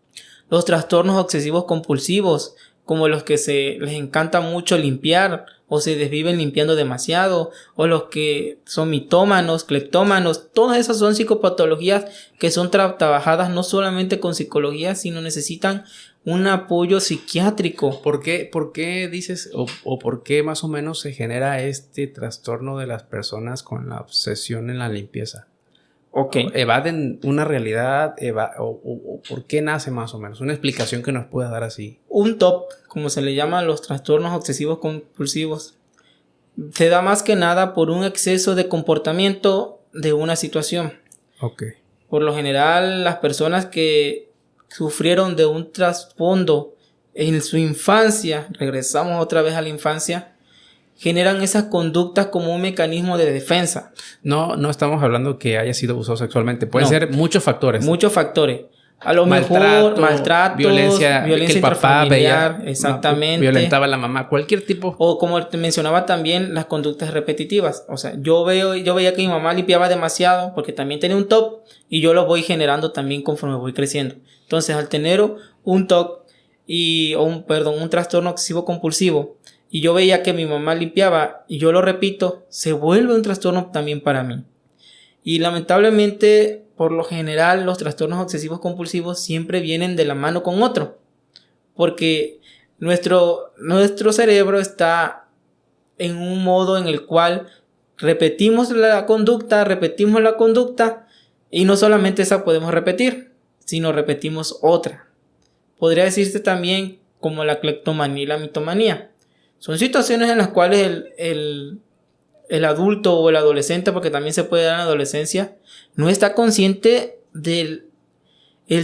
Los trastornos obsesivos compulsivos, como los que les encanta mucho limpiar o se desviven limpiando demasiado, o los que son mitómanos, cleptómanos. Todas esas son psicopatologías que son trabajadas no solamente con psicología, sino necesitan un apoyo psiquiátrico. ¿Por qué dices o por qué más o menos se genera este trastorno de las personas con la obsesión en la limpieza? Okay. ¿Evaden una realidad? ¿O por qué nace más o menos? Una explicación que nos pueda dar así. Un TOP, como se le llama los trastornos obsesivos compulsivos, se da más que nada por un exceso de comportamiento de una situación. Okay. Por lo general, las personas que sufrieron de un trasfondo en su infancia, regresamos otra vez a la infancia, generan esas conductas como un mecanismo de defensa. No estamos hablando que haya sido abusado sexualmente. Pueden ser muchos factores. Muchos factores. A lo mejor maltratos, violencia que el papá veía, exactamente. Violentaba a la mamá, cualquier tipo. O como te mencionaba también, las conductas repetitivas. O sea, yo veía que mi mamá limpiaba demasiado porque también tenía un TOC y yo lo voy generando también conforme voy creciendo. Entonces, al tener un TOC un trastorno obsesivo compulsivo, y yo veía que mi mamá limpiaba y yo lo repito, se vuelve un trastorno también para mí. Y lamentablemente, por lo general, los trastornos obsesivos compulsivos siempre vienen de la mano con otro. Porque nuestro cerebro está en un modo en el cual repetimos la conducta y no solamente esa podemos repetir, sino repetimos otra. Podría decirse también como la cleptomanía y la mitomanía. Son situaciones en las cuales el adulto o el adolescente, porque también se puede dar en la adolescencia, no está consciente del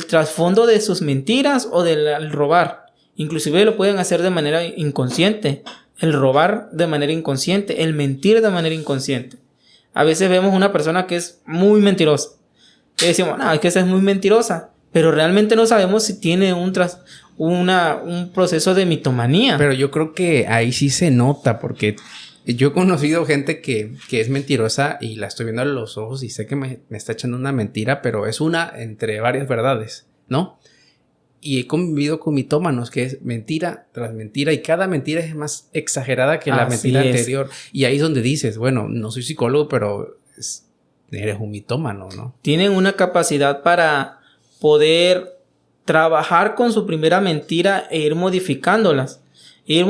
trasfondo de sus mentiras o del robar. Inclusive lo pueden hacer de manera inconsciente. El robar de manera inconsciente, el mentir de manera inconsciente. A veces vemos una persona que es muy mentirosa. Y decimos, no, es que esa es muy mentirosa. Pero realmente no sabemos si tiene un proceso de mitomanía. Pero yo creo que ahí sí se nota, porque yo he conocido gente que es mentirosa y la estoy viendo a los ojos y sé que me está echando una mentira, pero es una entre varias verdades, ¿no? Y he convivido con mitómanos, que es mentira tras mentira, y cada mentira es más exagerada que la mentira anterior. Y ahí es donde dices, bueno, no soy psicólogo, pero eres un mitómano, ¿no? Tienen una capacidad para poder trabajar con su primera mentira e ir modificándolas. Y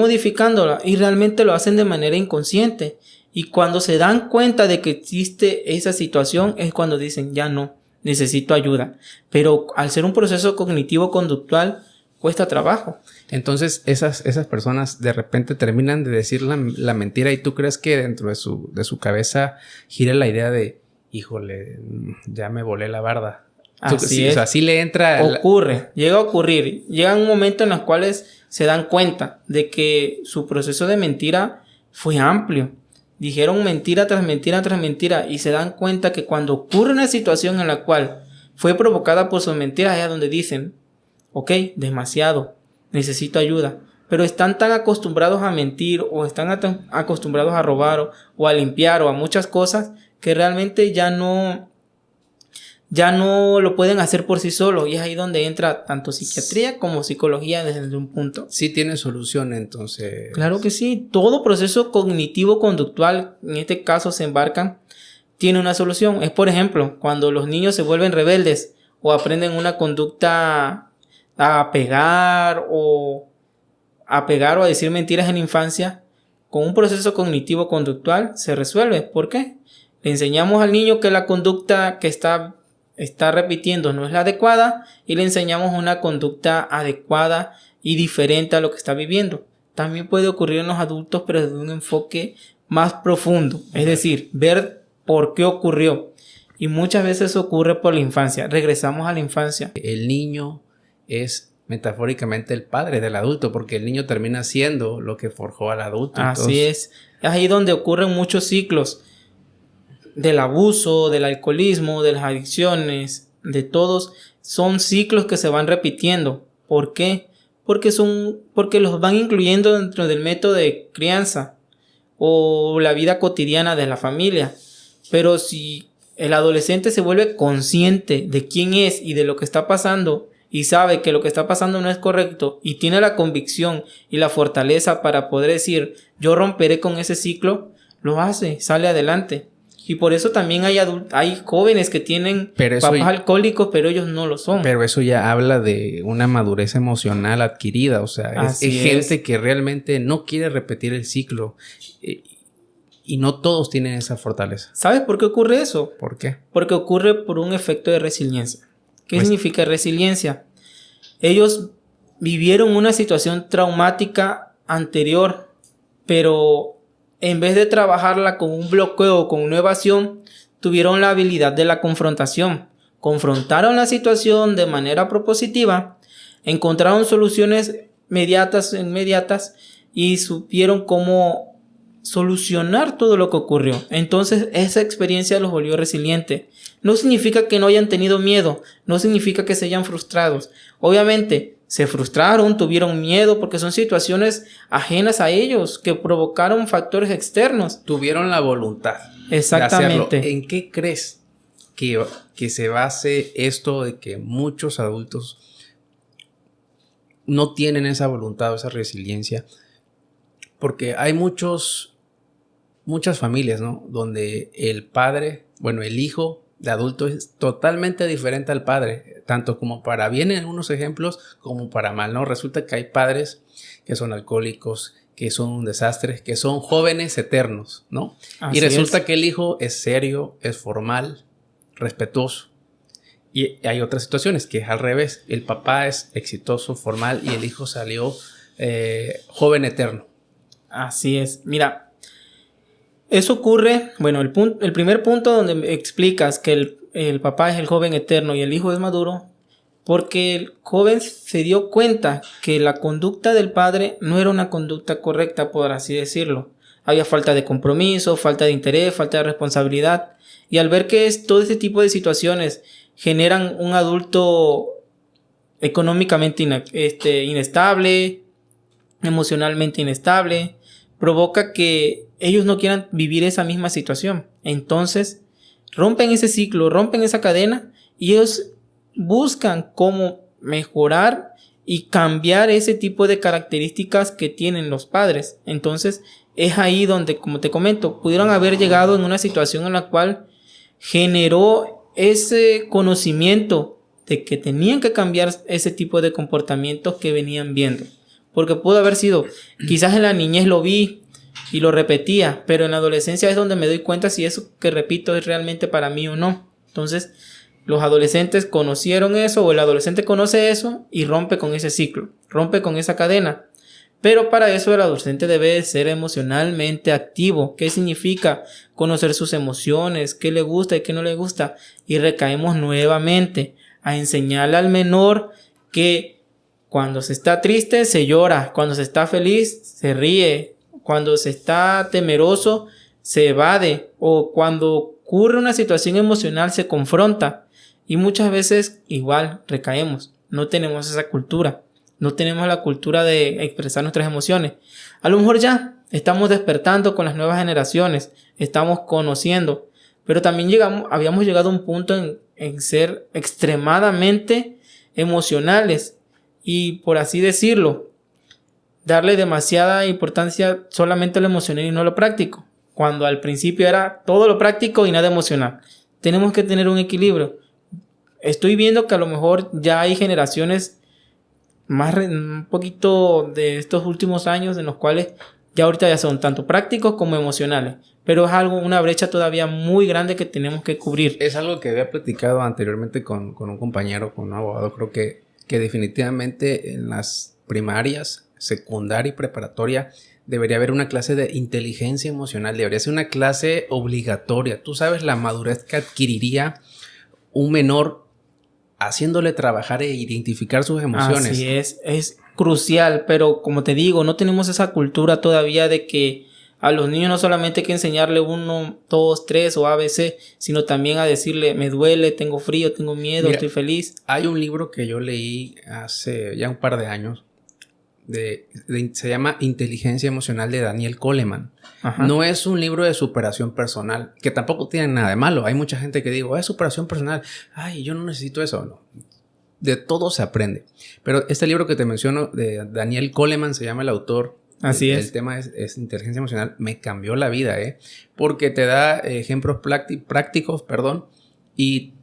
realmente lo hacen de manera inconsciente. Y cuando se dan cuenta de que existe esa situación es cuando dicen, ya no, necesito ayuda. Pero al ser un proceso cognitivo-conductual, cuesta trabajo. Entonces esas personas de repente terminan de decir la mentira y tú crees que dentro de su cabeza gira la idea de, híjole, ya me volé la barda. Así es. O sea, sí le entra... Llega a ocurrir. Llega un momento en los cuales se dan cuenta de que su proceso de mentira fue amplio. Dijeron mentira tras mentira tras mentira y se dan cuenta que cuando ocurre una situación en la cual fue provocada por sus mentiras, es donde dicen, ok, demasiado, necesito ayuda. Pero están tan acostumbrados a mentir o están tan acostumbrados a robar o a limpiar o a muchas cosas que realmente ya no lo pueden hacer por sí solos. Y es ahí donde entra tanto psiquiatría como psicología desde un punto. Sí tiene solución, entonces. Claro que sí. Todo proceso cognitivo-conductual, en este caso se embarcan, tiene una solución. Es, por ejemplo, cuando los niños se vuelven rebeldes o aprenden una conducta a pegar o a decir mentiras en la infancia, con un proceso cognitivo-conductual se resuelve. ¿Por qué? Le enseñamos al niño que la conducta que está repitiendo no es la adecuada y le enseñamos una conducta adecuada y diferente a lo que está viviendo. También puede ocurrir en los adultos, pero desde un enfoque más profundo, es decir, ver por qué ocurrió. Y muchas veces ocurre por la infancia. Regresamos a la infancia. El niño es metafóricamente el padre del adulto, porque el niño termina siendo lo que forjó al adulto. Así es ahí donde ocurren muchos ciclos del abuso, del alcoholismo, de las adicciones, de todos. Son ciclos que se van repitiendo. ¿Por qué? Porque los van incluyendo dentro del método de crianza o la vida cotidiana de la familia. Pero si el adolescente se vuelve consciente de quién es y de lo que está pasando y sabe que lo que está pasando no es correcto y tiene la convicción y la fortaleza para poder decir yo romperé con ese ciclo, lo hace, sale adelante. Y por eso también hay jóvenes que tienen papás alcohólicos, pero ellos no lo son. Pero eso ya habla de una madurez emocional adquirida. O sea, es gente que realmente no quiere repetir el ciclo. Y no todos tienen esa fortaleza. ¿Sabes por qué ocurre eso? ¿Por qué? Porque ocurre por un efecto de resiliencia. ¿Qué significa resiliencia? Ellos vivieron una situación traumática anterior, pero en vez de trabajarla con un bloqueo o con una evasión, tuvieron la habilidad de la confrontación. Confrontaron la situación de manera propositiva, encontraron soluciones inmediatas y supieron cómo solucionar todo lo que ocurrió. Entonces esa experiencia los volvió resilientes. No significa que no hayan tenido miedo, no significa que se hayan frustrado. Obviamente se frustraron, tuvieron miedo porque son situaciones ajenas a ellos que provocaron factores externos. Tuvieron la voluntad. Exactamente. De hacerlo. ¿En qué crees que se base esto de que muchos adultos no tienen esa voluntad o esa resiliencia? Porque hay muchas familias, ¿no? Donde el hijo de adulto es totalmente diferente al padre, tanto como para bien en unos ejemplos como para mal, ¿no? Resulta que hay padres que son alcohólicos, que son un desastre, que son jóvenes eternos, ¿no? Y resulta que el hijo es serio, es formal, respetuoso. Y hay otras situaciones que es al revés. El papá es exitoso, formal y el hijo salió joven eterno. Así es. Mira, eso ocurre, el primer punto donde explicas que el papá es el joven eterno y el hijo es maduro, porque el joven se dio cuenta que la conducta del padre no era una conducta correcta, por así decirlo. Había falta de compromiso, falta de interés, falta de responsabilidad. Y al ver que todo ese tipo de situaciones generan un adulto económicamente inestable, emocionalmente inestable, provoca que ellos no quieran vivir esa misma situación. Entonces rompen ese ciclo, rompen esa cadena y ellos buscan cómo mejorar y cambiar ese tipo de características que tienen los padres. Entonces es ahí donde, como te comento, pudieron haber llegado en una situación en la cual generó ese conocimiento de que tenían que cambiar ese tipo de comportamientos que venían viendo. Porque pudo haber sido, quizás en la niñez lo vi y lo repetía, pero en la adolescencia es donde me doy cuenta si eso que repito es realmente para mí o no. Entonces, los adolescentes conocieron eso o el adolescente conoce eso y rompe con ese ciclo, rompe con esa cadena. Pero para eso el adolescente debe ser emocionalmente activo. ¿Qué significa? Conocer sus emociones, qué le gusta y qué no le gusta. Y recaemos nuevamente a enseñarle al menor que cuando se está triste se llora, cuando se está feliz se ríe, cuando se está temeroso se evade, o cuando ocurre una situación emocional se confronta. Y muchas veces igual recaemos. No tenemos esa cultura. No tenemos la cultura de expresar nuestras emociones. A lo mejor ya estamos despertando con las nuevas generaciones. Estamos conociendo. Pero también habíamos llegado a un punto en ser extremadamente emocionales. Y por así decirlo, darle demasiada importancia solamente a lo emocional y no a lo práctico. Cuando al principio era todo lo práctico y nada emocional. Tenemos que tener un equilibrio. Estoy viendo que a lo mejor ya hay generaciones un poquito de estos últimos años en los cuales ya ahorita ya son tanto prácticos como emocionales, pero es una brecha todavía muy grande que tenemos que cubrir. Es algo que había platicado anteriormente con un compañero, con un abogado. Creo que definitivamente en las primarias, secundaria y preparatoria debería haber una clase de inteligencia emocional, debería ser una clase obligatoria. Tú sabes la madurez que adquiriría un menor haciéndole trabajar e identificar sus emociones. Así es crucial, pero como te digo, no tenemos esa cultura todavía de que a los niños no solamente hay que enseñarle 1, 2, 3 o ABC, sino también a decirle, me duele, tengo frío, tengo miedo, estoy feliz. Hay un libro que yo leí hace ya un par de años, se llama Inteligencia Emocional, de Daniel Goleman. Ajá. No es un libro de superación personal, que tampoco tiene nada de malo. Hay mucha gente que digo, es superación personal. Ay, yo no necesito eso. No. De todo se aprende. Pero este libro que te menciono, de Daniel Goleman, se llama el autor. Así es. El tema es inteligencia emocional. Me cambió la vida, porque te da ejemplos prácticos, y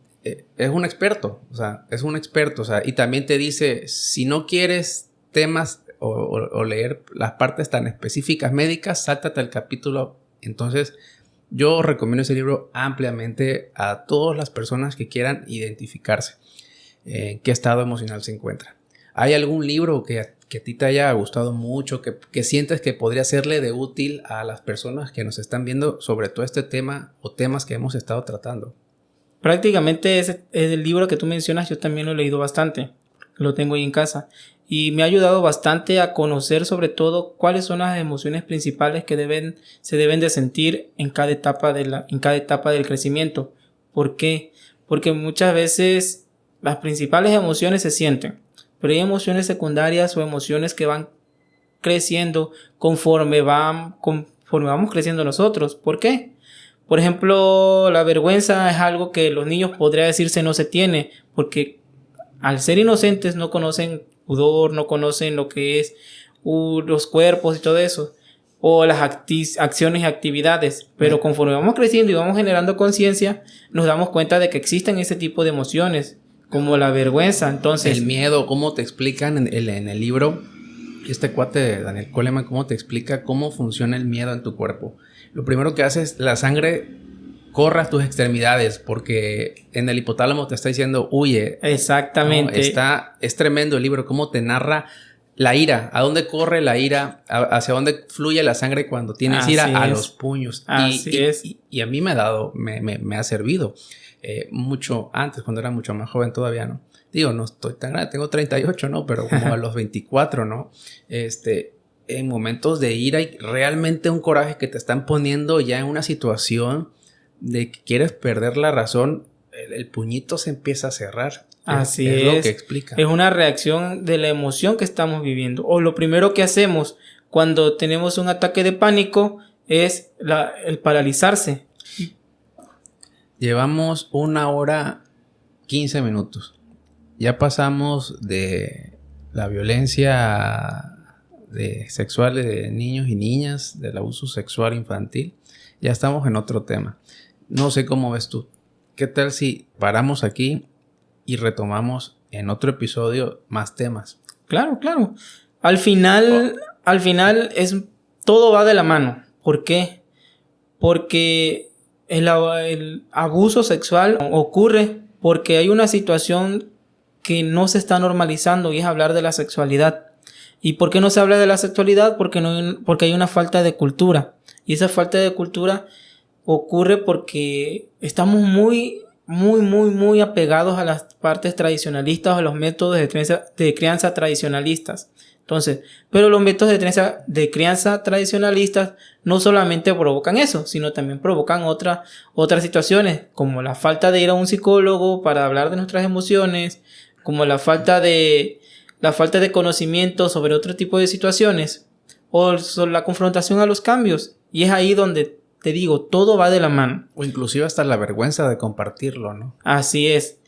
es un experto. Y también te dice, si no quieres temas o leer las partes tan específicas médicas, sáltate el capítulo. Entonces, yo recomiendo ese libro ampliamente a todas las personas que quieran identificarse en qué estado emocional se encuentra. ¿Hay algún libro que a ti te haya gustado mucho, que sientes que podría serle de útil a las personas que nos están viendo sobre todo este tema o temas que hemos estado tratando? Prácticamente es el libro que tú mencionas, yo también lo he leído bastante. Lo tengo ahí en casa. Y me ha ayudado bastante a conocer sobre todo cuáles son las emociones principales que se deben de sentir en cada etapa del crecimiento. ¿Por qué? Porque muchas veces las principales emociones se sienten, pero hay emociones secundarias o emociones que van creciendo conforme vamos creciendo nosotros. ¿Por qué? Por ejemplo, la vergüenza es algo que los niños podría decirse no se tiene, porque al ser inocentes no conocen pudor, no conocen lo que es los cuerpos y todo eso, o las acciones y actividades, pero conforme vamos creciendo y vamos generando conciencia, nos damos cuenta de que existen ese tipo de emociones, como la vergüenza. Entonces, el miedo, ¿cómo te explican en el libro? Este cuate de Daniel Goleman, ¿cómo te explica cómo funciona el miedo en tu cuerpo? Lo primero que hace es la sangre corre a tus extremidades, porque en el hipotálamo te está diciendo huye. Exactamente. No, es tremendo el libro, cómo te narra la ira, a dónde corre la ira, hacia dónde fluye la sangre cuando tienes ira, a los puños. Y a mí me ha servido mucho antes, cuando era mucho más joven todavía, ¿no? Digo, no estoy tan grande, tengo 38, ¿no? Pero como a los 24, ¿no? En momentos de ira y realmente un coraje que te están poniendo ya en una situación de que quieres perder la razón, el puñito se empieza a cerrar. Así es lo que explica. Es una reacción de la emoción que estamos viviendo. O lo primero que hacemos cuando tenemos un ataque de pánico es el paralizarse. Llevamos 1 hora 15 minutos. Ya pasamos de la violencia sexual de niños y niñas, del abuso sexual infantil. Ya estamos en otro tema. No sé cómo ves tú. ¿Qué tal si paramos aquí y retomamos en otro episodio más temas? Claro. Al final todo va de la mano. ¿Por qué? Porque el abuso sexual ocurre porque hay una situación que no se está normalizando y es hablar de la sexualidad. ¿Y por qué no se habla de la sexualidad? Porque hay una falta de cultura. Y esa falta de cultura ocurre porque estamos muy apegados a las partes tradicionalistas, a los métodos de crianza tradicionalistas. Entonces, pero los métodos de crianza tradicionalistas no solamente provocan eso, sino también provocan otras situaciones, como la falta de ir a un psicólogo para hablar de nuestras emociones, como la falta de conocimiento sobre otro tipo de situaciones, o sobre la confrontación a los cambios. Y es ahí donde te digo, todo va de la mano. O inclusive hasta la vergüenza de compartirlo, ¿no? Así es.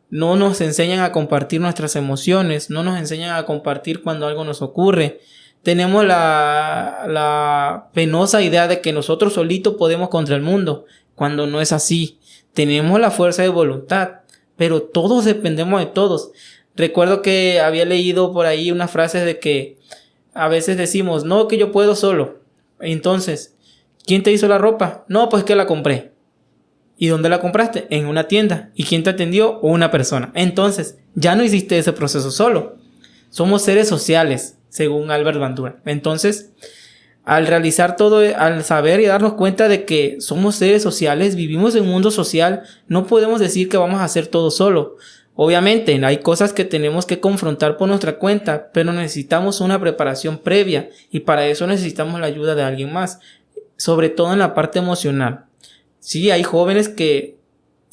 No nos enseñan a compartir nuestras emociones, no nos enseñan a compartir cuando algo nos ocurre. Tenemos la penosa idea de que nosotros solitos podemos contra el mundo, cuando no es así. Tenemos la fuerza de voluntad, pero todos dependemos de todos. Recuerdo que había leído por ahí unas frases de que a veces decimos, no, que yo puedo solo. Entonces, ¿quién te hizo la ropa? No, pues que la compré. ¿Y dónde la compraste? En una tienda. ¿Y quién te atendió? Una persona. Entonces, ya no hiciste ese proceso solo. Somos seres sociales, según Albert Bandura. Entonces, al realizar todo, al saber y darnos cuenta de que somos seres sociales, vivimos en un mundo social, no podemos decir que vamos a hacer todo solo. Obviamente, hay cosas que tenemos que confrontar por nuestra cuenta, pero necesitamos una preparación previa y para eso necesitamos la ayuda de alguien más, sobre todo en la parte emocional. Sí, hay jóvenes que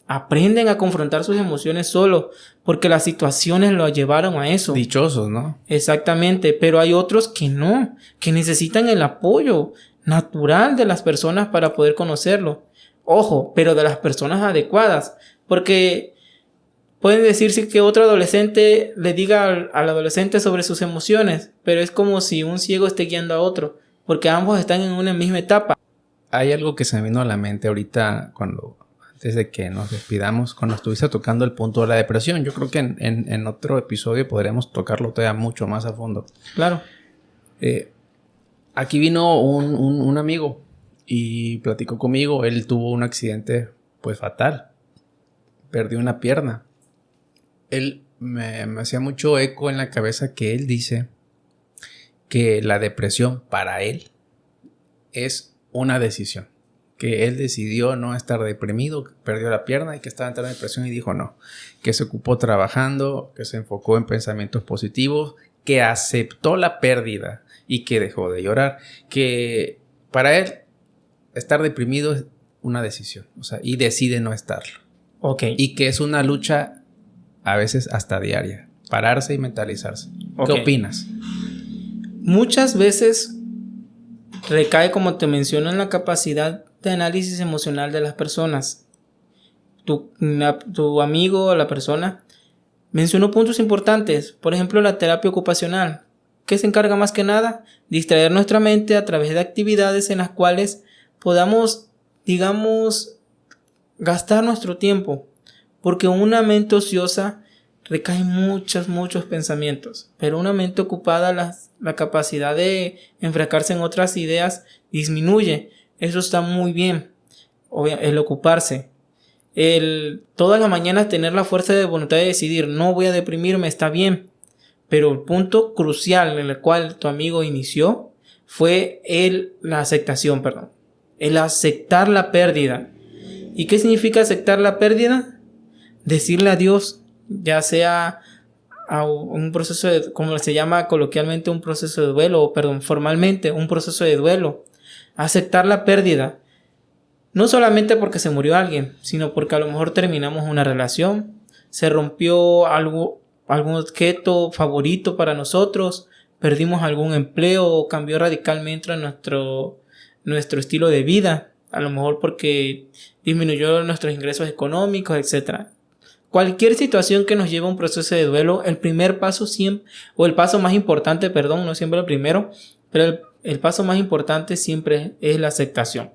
aprenden a confrontar sus emociones solo porque las situaciones lo llevaron a eso. Dichosos, ¿no? Exactamente, pero hay otros que no, que necesitan el apoyo natural de las personas para poder conocerlo. Ojo, pero de las personas adecuadas, porque pueden decirse que otro adolescente le diga al adolescente sobre sus emociones, pero es como si un ciego esté guiando a otro, porque ambos están en una misma etapa. Hay algo que se me vino a la mente ahorita antes de que nos despidamos, cuando estuviste tocando el punto de la depresión. Yo creo que en otro episodio podríamos tocarlo todavía mucho más a fondo. Claro. Aquí vino un amigo y platicó conmigo. Él tuvo un accidente pues fatal. Perdió una pierna. Él me hacía mucho eco en la cabeza que él dice que la depresión para él es una decisión, que él decidió no estar deprimido, que perdió la pierna y que estaba entrando en depresión y dijo no, que se ocupó trabajando, que se enfocó en pensamientos positivos, que aceptó la pérdida y que dejó de llorar, que para él estar deprimido es una decisión, o sea, y decide no estarlo. Okay. Y que es una lucha a veces hasta diaria, pararse y mentalizarse. Okay. ¿Qué opinas? Muchas veces recae, como te menciono, en la capacidad de análisis emocional de las personas. Tu amigo o la persona mencionó puntos importantes. Por ejemplo, la terapia ocupacional, que se encarga más que nada de distraer nuestra mente a través de actividades en las cuales podamos, digamos, gastar nuestro tiempo. Porque una mente ociosa recae muchos pensamientos, pero una mente ocupada, la capacidad de enfrascarse en otras ideas disminuye. Eso está muy bien, el ocuparse. Todas las mañanas tener la fuerza de voluntad de decidir, no voy a deprimirme, está bien. Pero el punto crucial en el cual tu amigo inició fue la aceptación, el aceptar la pérdida. ¿Y qué significa aceptar la pérdida? Decirle adiós, ya sea a un proceso de, como se llama coloquialmente, un proceso de duelo, formalmente un proceso de duelo. Aceptar la pérdida, no solamente porque se murió alguien, sino porque a lo mejor terminamos una relación, se rompió algún objeto favorito para nosotros, perdimos algún empleo o cambió radicalmente nuestro estilo de vida, a lo mejor porque disminuyó nuestros ingresos económicos, etc. Cualquier situación que nos lleve a un proceso de duelo, el primer paso siempre, o el paso más importante, no siempre el primero, pero el paso más importante siempre es la aceptación.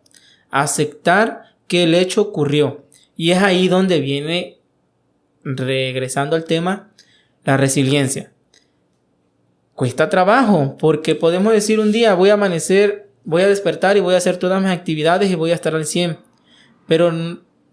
Aceptar que el hecho ocurrió. Y es ahí donde viene, regresando al tema, la resiliencia. Cuesta trabajo, porque podemos decir un día, voy a despertar y voy a hacer todas mis actividades y voy a estar al 100. Pero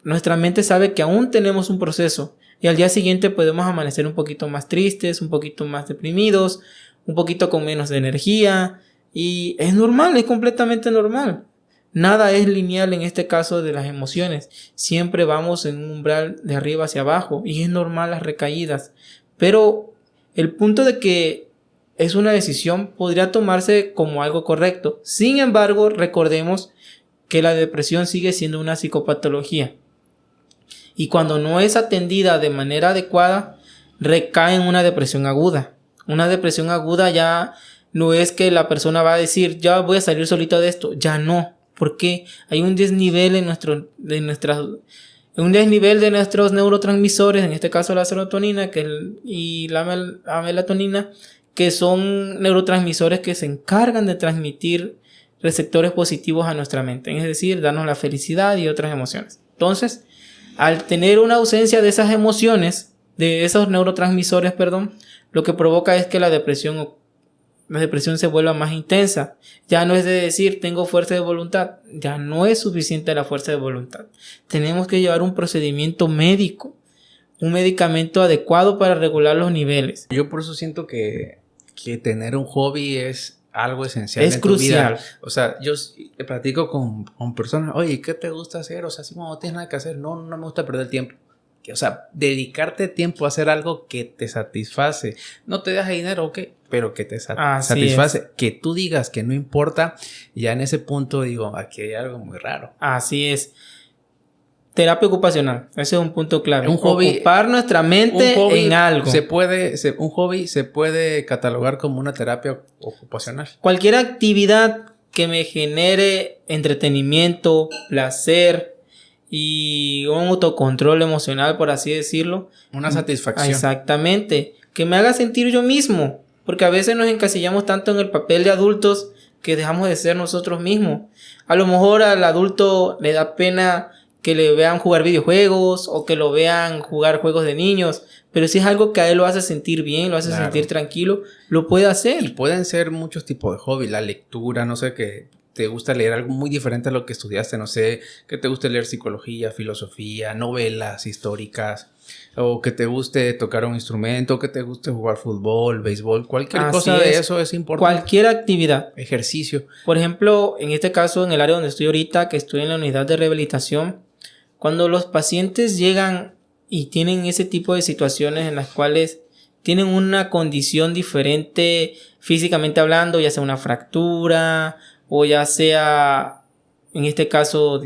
nuestra mente sabe que aún tenemos un proceso y al día siguiente podemos amanecer un poquito más tristes, un poquito más deprimidos un poquito con menos de energía y es normal, es completamente normal. Nada es lineal en este caso de las emociones. Siempre vamos en un umbral de arriba hacia abajo y es normal las recaídas. Pero el punto de que es una decisión podría tomarse como algo correcto. Sin embargo, recordemos que la depresión sigue siendo una psicopatología. Y cuando no es atendida de manera adecuada, recae en una depresión aguda. Una depresión aguda ya no es que la persona va a decir, ya voy a salir solito de esto. Ya no. Porque hay un desnivel en un desnivel de nuestros neurotransmisores, en este caso la serotonina y la melatonina, que son neurotransmisores que se encargan de transmitir receptores positivos a nuestra mente, es decir, darnos la felicidad y otras emociones. Entonces, al tener una ausencia de esas emociones, de esos neurotransmisores, lo que provoca es que la depresión se vuelva más intensa. Ya no es de decir tengo fuerza de voluntad, ya no es suficiente la fuerza de voluntad. Tenemos que llevar un procedimiento médico, un medicamento adecuado para regular los niveles. Yo por eso siento que tener un hobby es algo esencial. Es crucial. Tu vida. O sea, yo platico con personas, oye, ¿qué te gusta hacer? O sea, si no tienes nada que hacer, no me gusta perder tiempo. O sea, dedicarte tiempo a hacer algo que te satisface. No te deja dinero, ok, pero que te satisface. Que tú digas que no importa, ya en ese punto digo, aquí hay algo muy raro. Así es. Terapia ocupacional, ese es un punto clave. Un hobby, ocupar nuestra mente en algo. Un hobby se puede catalogar como una terapia ocupacional. Cualquier actividad que me genere entretenimiento, placer y un autocontrol emocional, por así decirlo. Una satisfacción. Exactamente. Que me haga sentir yo mismo. Porque a veces nos encasillamos tanto en el papel de adultos que dejamos de ser nosotros mismos. A lo mejor al adulto le da pena que le vean jugar videojuegos o que lo vean jugar juegos de niños. Pero si es algo que a él lo hace sentir bien, lo hace sentir tranquilo, lo puede hacer. Y pueden ser muchos tipos de hobby. La lectura, no sé, que te gusta leer algo muy diferente a lo que estudiaste, no sé, que te guste leer psicología, filosofía, novelas históricas, o que te guste tocar un instrumento, que te guste jugar fútbol, béisbol, cualquier cosa de eso es importante. Cualquier actividad. Ejercicio. Por ejemplo, en este caso, en el área donde estoy ahorita, que estoy en la unidad de rehabilitación, cuando los pacientes llegan y tienen ese tipo de situaciones en las cuales tienen una condición diferente físicamente hablando, ya sea una fractura o ya sea, en este caso,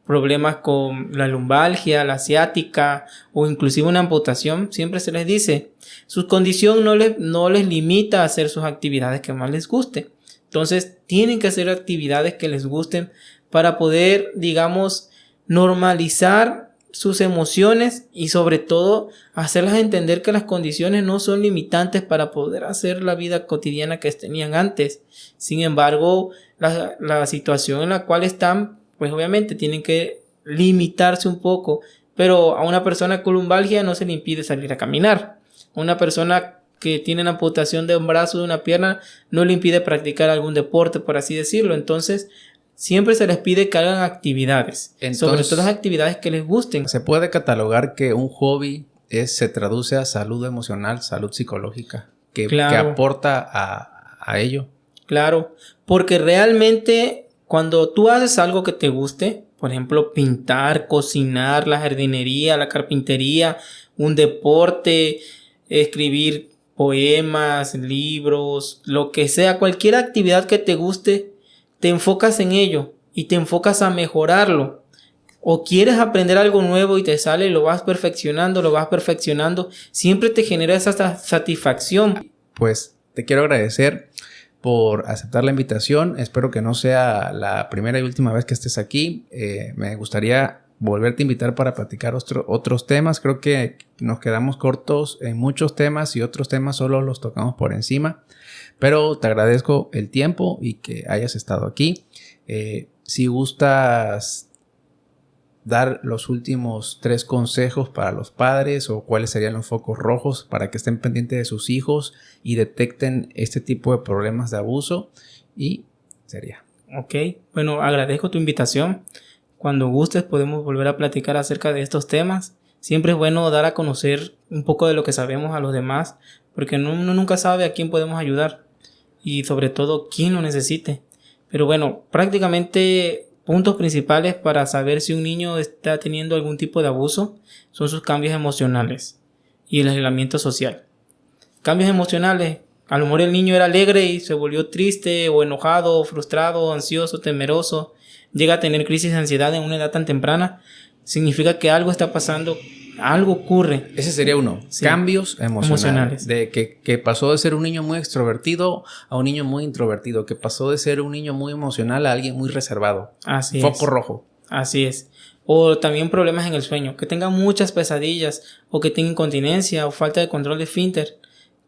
problemas con la lumbalgia, la ciática o inclusive una amputación, siempre se les dice, su condición no les limita a hacer sus actividades que más les guste. Entonces, tienen que hacer actividades que les gusten para poder, digamos, normalizar sus emociones y sobre todo hacerlas entender que las condiciones no son limitantes para poder hacer la vida cotidiana que tenían antes. Sin embargo, la situación en la cual están, pues obviamente tienen que limitarse un poco, pero a una persona con lumbalgia no se le impide salir a caminar. A una persona que tiene una amputación de un brazo o de una pierna no le impide practicar algún deporte, por así decirlo. Entonces, siempre se les pide que hagan actividades, sobre todo las actividades que les gusten. Se puede catalogar que un hobby se traduce a salud emocional, salud psicológica, que aporta a ello. Claro, porque realmente cuando tú haces algo que te guste, por ejemplo, pintar, cocinar, la jardinería, la carpintería, un deporte, escribir poemas, libros, lo que sea, cualquier actividad que te guste, te enfocas en ello y te enfocas a mejorarlo. O quieres aprender algo nuevo y te sale y lo vas perfeccionando, siempre te genera esa satisfacción. Pues te quiero agradecer por aceptar la invitación. Espero que no sea la primera y última vez que estés aquí. Me gustaría volverte a invitar para platicar otros temas. Creo que nos quedamos cortos en muchos temas y otros temas solo los tocamos por encima. Pero te agradezco el tiempo y que hayas estado aquí. Si gustas dar los últimos 3 consejos para los padres o cuáles serían los focos rojos para que estén pendientes de sus hijos y detecten este tipo de problemas de abuso, y sería. Ok, bueno, agradezco tu invitación. Cuando gustes podemos volver a platicar acerca de estos temas. Siempre es bueno dar a conocer un poco de lo que sabemos a los demás porque uno nunca sabe a quién podemos ayudar y sobre todo quién lo necesite. Pero bueno, prácticamente puntos principales para saber si un niño está teniendo algún tipo de abuso son sus cambios emocionales y el aislamiento social. Cambios emocionales, a lo mejor el niño era alegre y se volvió triste o enojado, frustrado, ansioso, temeroso, llega a tener crisis de ansiedad en una edad tan temprana, significa que algo está pasando, algo ocurre. Ese sería uno. Sí. Cambios emocionales. De que pasó de ser un niño muy extrovertido a un niño muy introvertido. Que pasó de ser un niño muy emocional a alguien muy reservado. Así Foco rojo. Así es. O también problemas en el sueño. Que tenga muchas pesadillas. O que tenga incontinencia o falta de control de esfínter.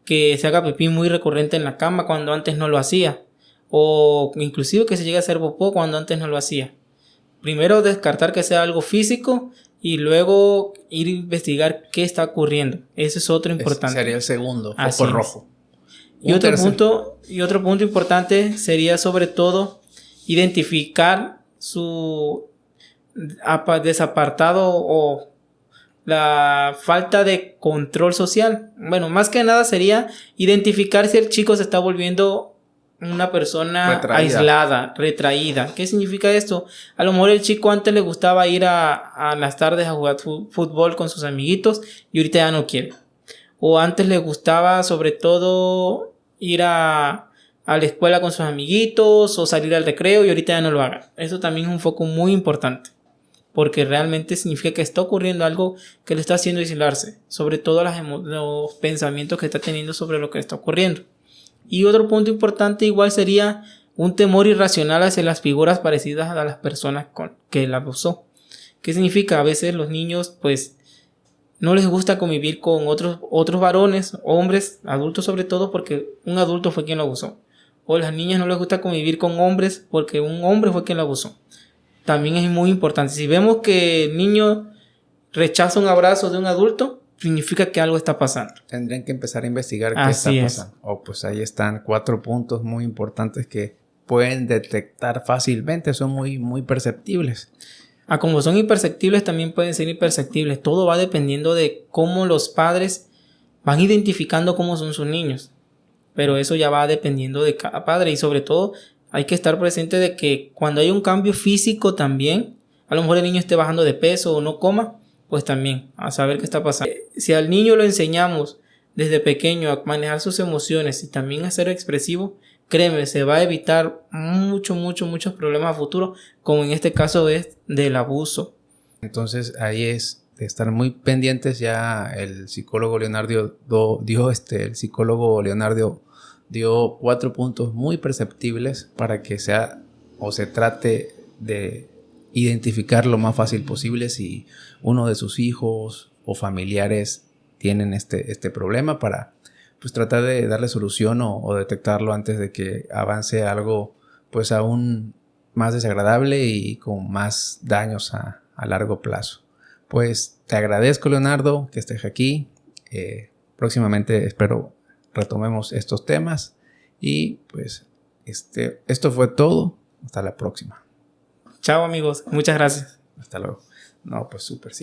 Que se haga pipí muy recurrente en la cama cuando antes no lo hacía. O inclusive que se llegue a hacer popó cuando antes no lo hacía. Primero descartar que sea algo físico y luego ir a investigar qué está ocurriendo. Ese es otro importante. Sería el segundo, foco rojo. Y otro punto importante sería sobre todo identificar su desapartado o la falta de control social. Bueno, más que nada sería identificar si el chico se está volviendo una persona aislada, retraída. ¿Qué significa esto? A lo mejor el chico antes le gustaba ir a las tardes a jugar fútbol con sus amiguitos y ahorita ya no quiere. O antes le gustaba sobre todo ir a la escuela con sus amiguitos o salir al recreo y ahorita ya no lo haga. Eso también es un foco muy importante, porque realmente significa que está ocurriendo algo que le está haciendo aislarse, sobre todo los pensamientos que está teniendo sobre lo que está ocurriendo. Y otro punto importante igual sería un temor irracional hacia las figuras parecidas a las personas con que él abusó. ¿Qué significa? A veces los niños pues no les gusta convivir con otros varones, hombres, adultos sobre todo, porque un adulto fue quien lo abusó. O a las niñas no les gusta convivir con hombres porque un hombre fue quien lo abusó. También es muy importante. Si vemos que el niño rechaza un abrazo de un adulto, significa que algo está pasando. Tendrían que empezar a investigar qué está pasando. Pues ahí están 4 puntos muy importantes que pueden detectar fácilmente. Son muy, muy perceptibles. Como son imperceptibles, también pueden ser imperceptibles. Todo va dependiendo de cómo los padres van identificando cómo son sus niños. Pero eso ya va dependiendo de cada padre. Y sobre todo hay que estar presente de que cuando hay un cambio físico también, a lo mejor el niño esté bajando de peso o no coma, pues también a saber qué está pasando. Si al niño lo enseñamos desde pequeño a manejar sus emociones y también a ser expresivo, créeme, se va a evitar muchos problemas a futuro, como en este caso es del abuso. Entonces ahí es de estar muy pendientes. Ya el psicólogo Leonardo dio 4 puntos muy perceptibles para que se trate de identificar lo más fácil posible si uno de sus hijos o familiares tienen este problema, para pues tratar de darle solución o detectarlo antes de que avance algo pues aún más desagradable y con más daños a largo plazo. Pues te agradezco, Leonardo, que estés aquí. Próximamente espero retomemos estos temas y pues esto fue todo. Hasta la próxima. Chao amigos, muchas gracias. Hasta luego. No, pues súper. Sí.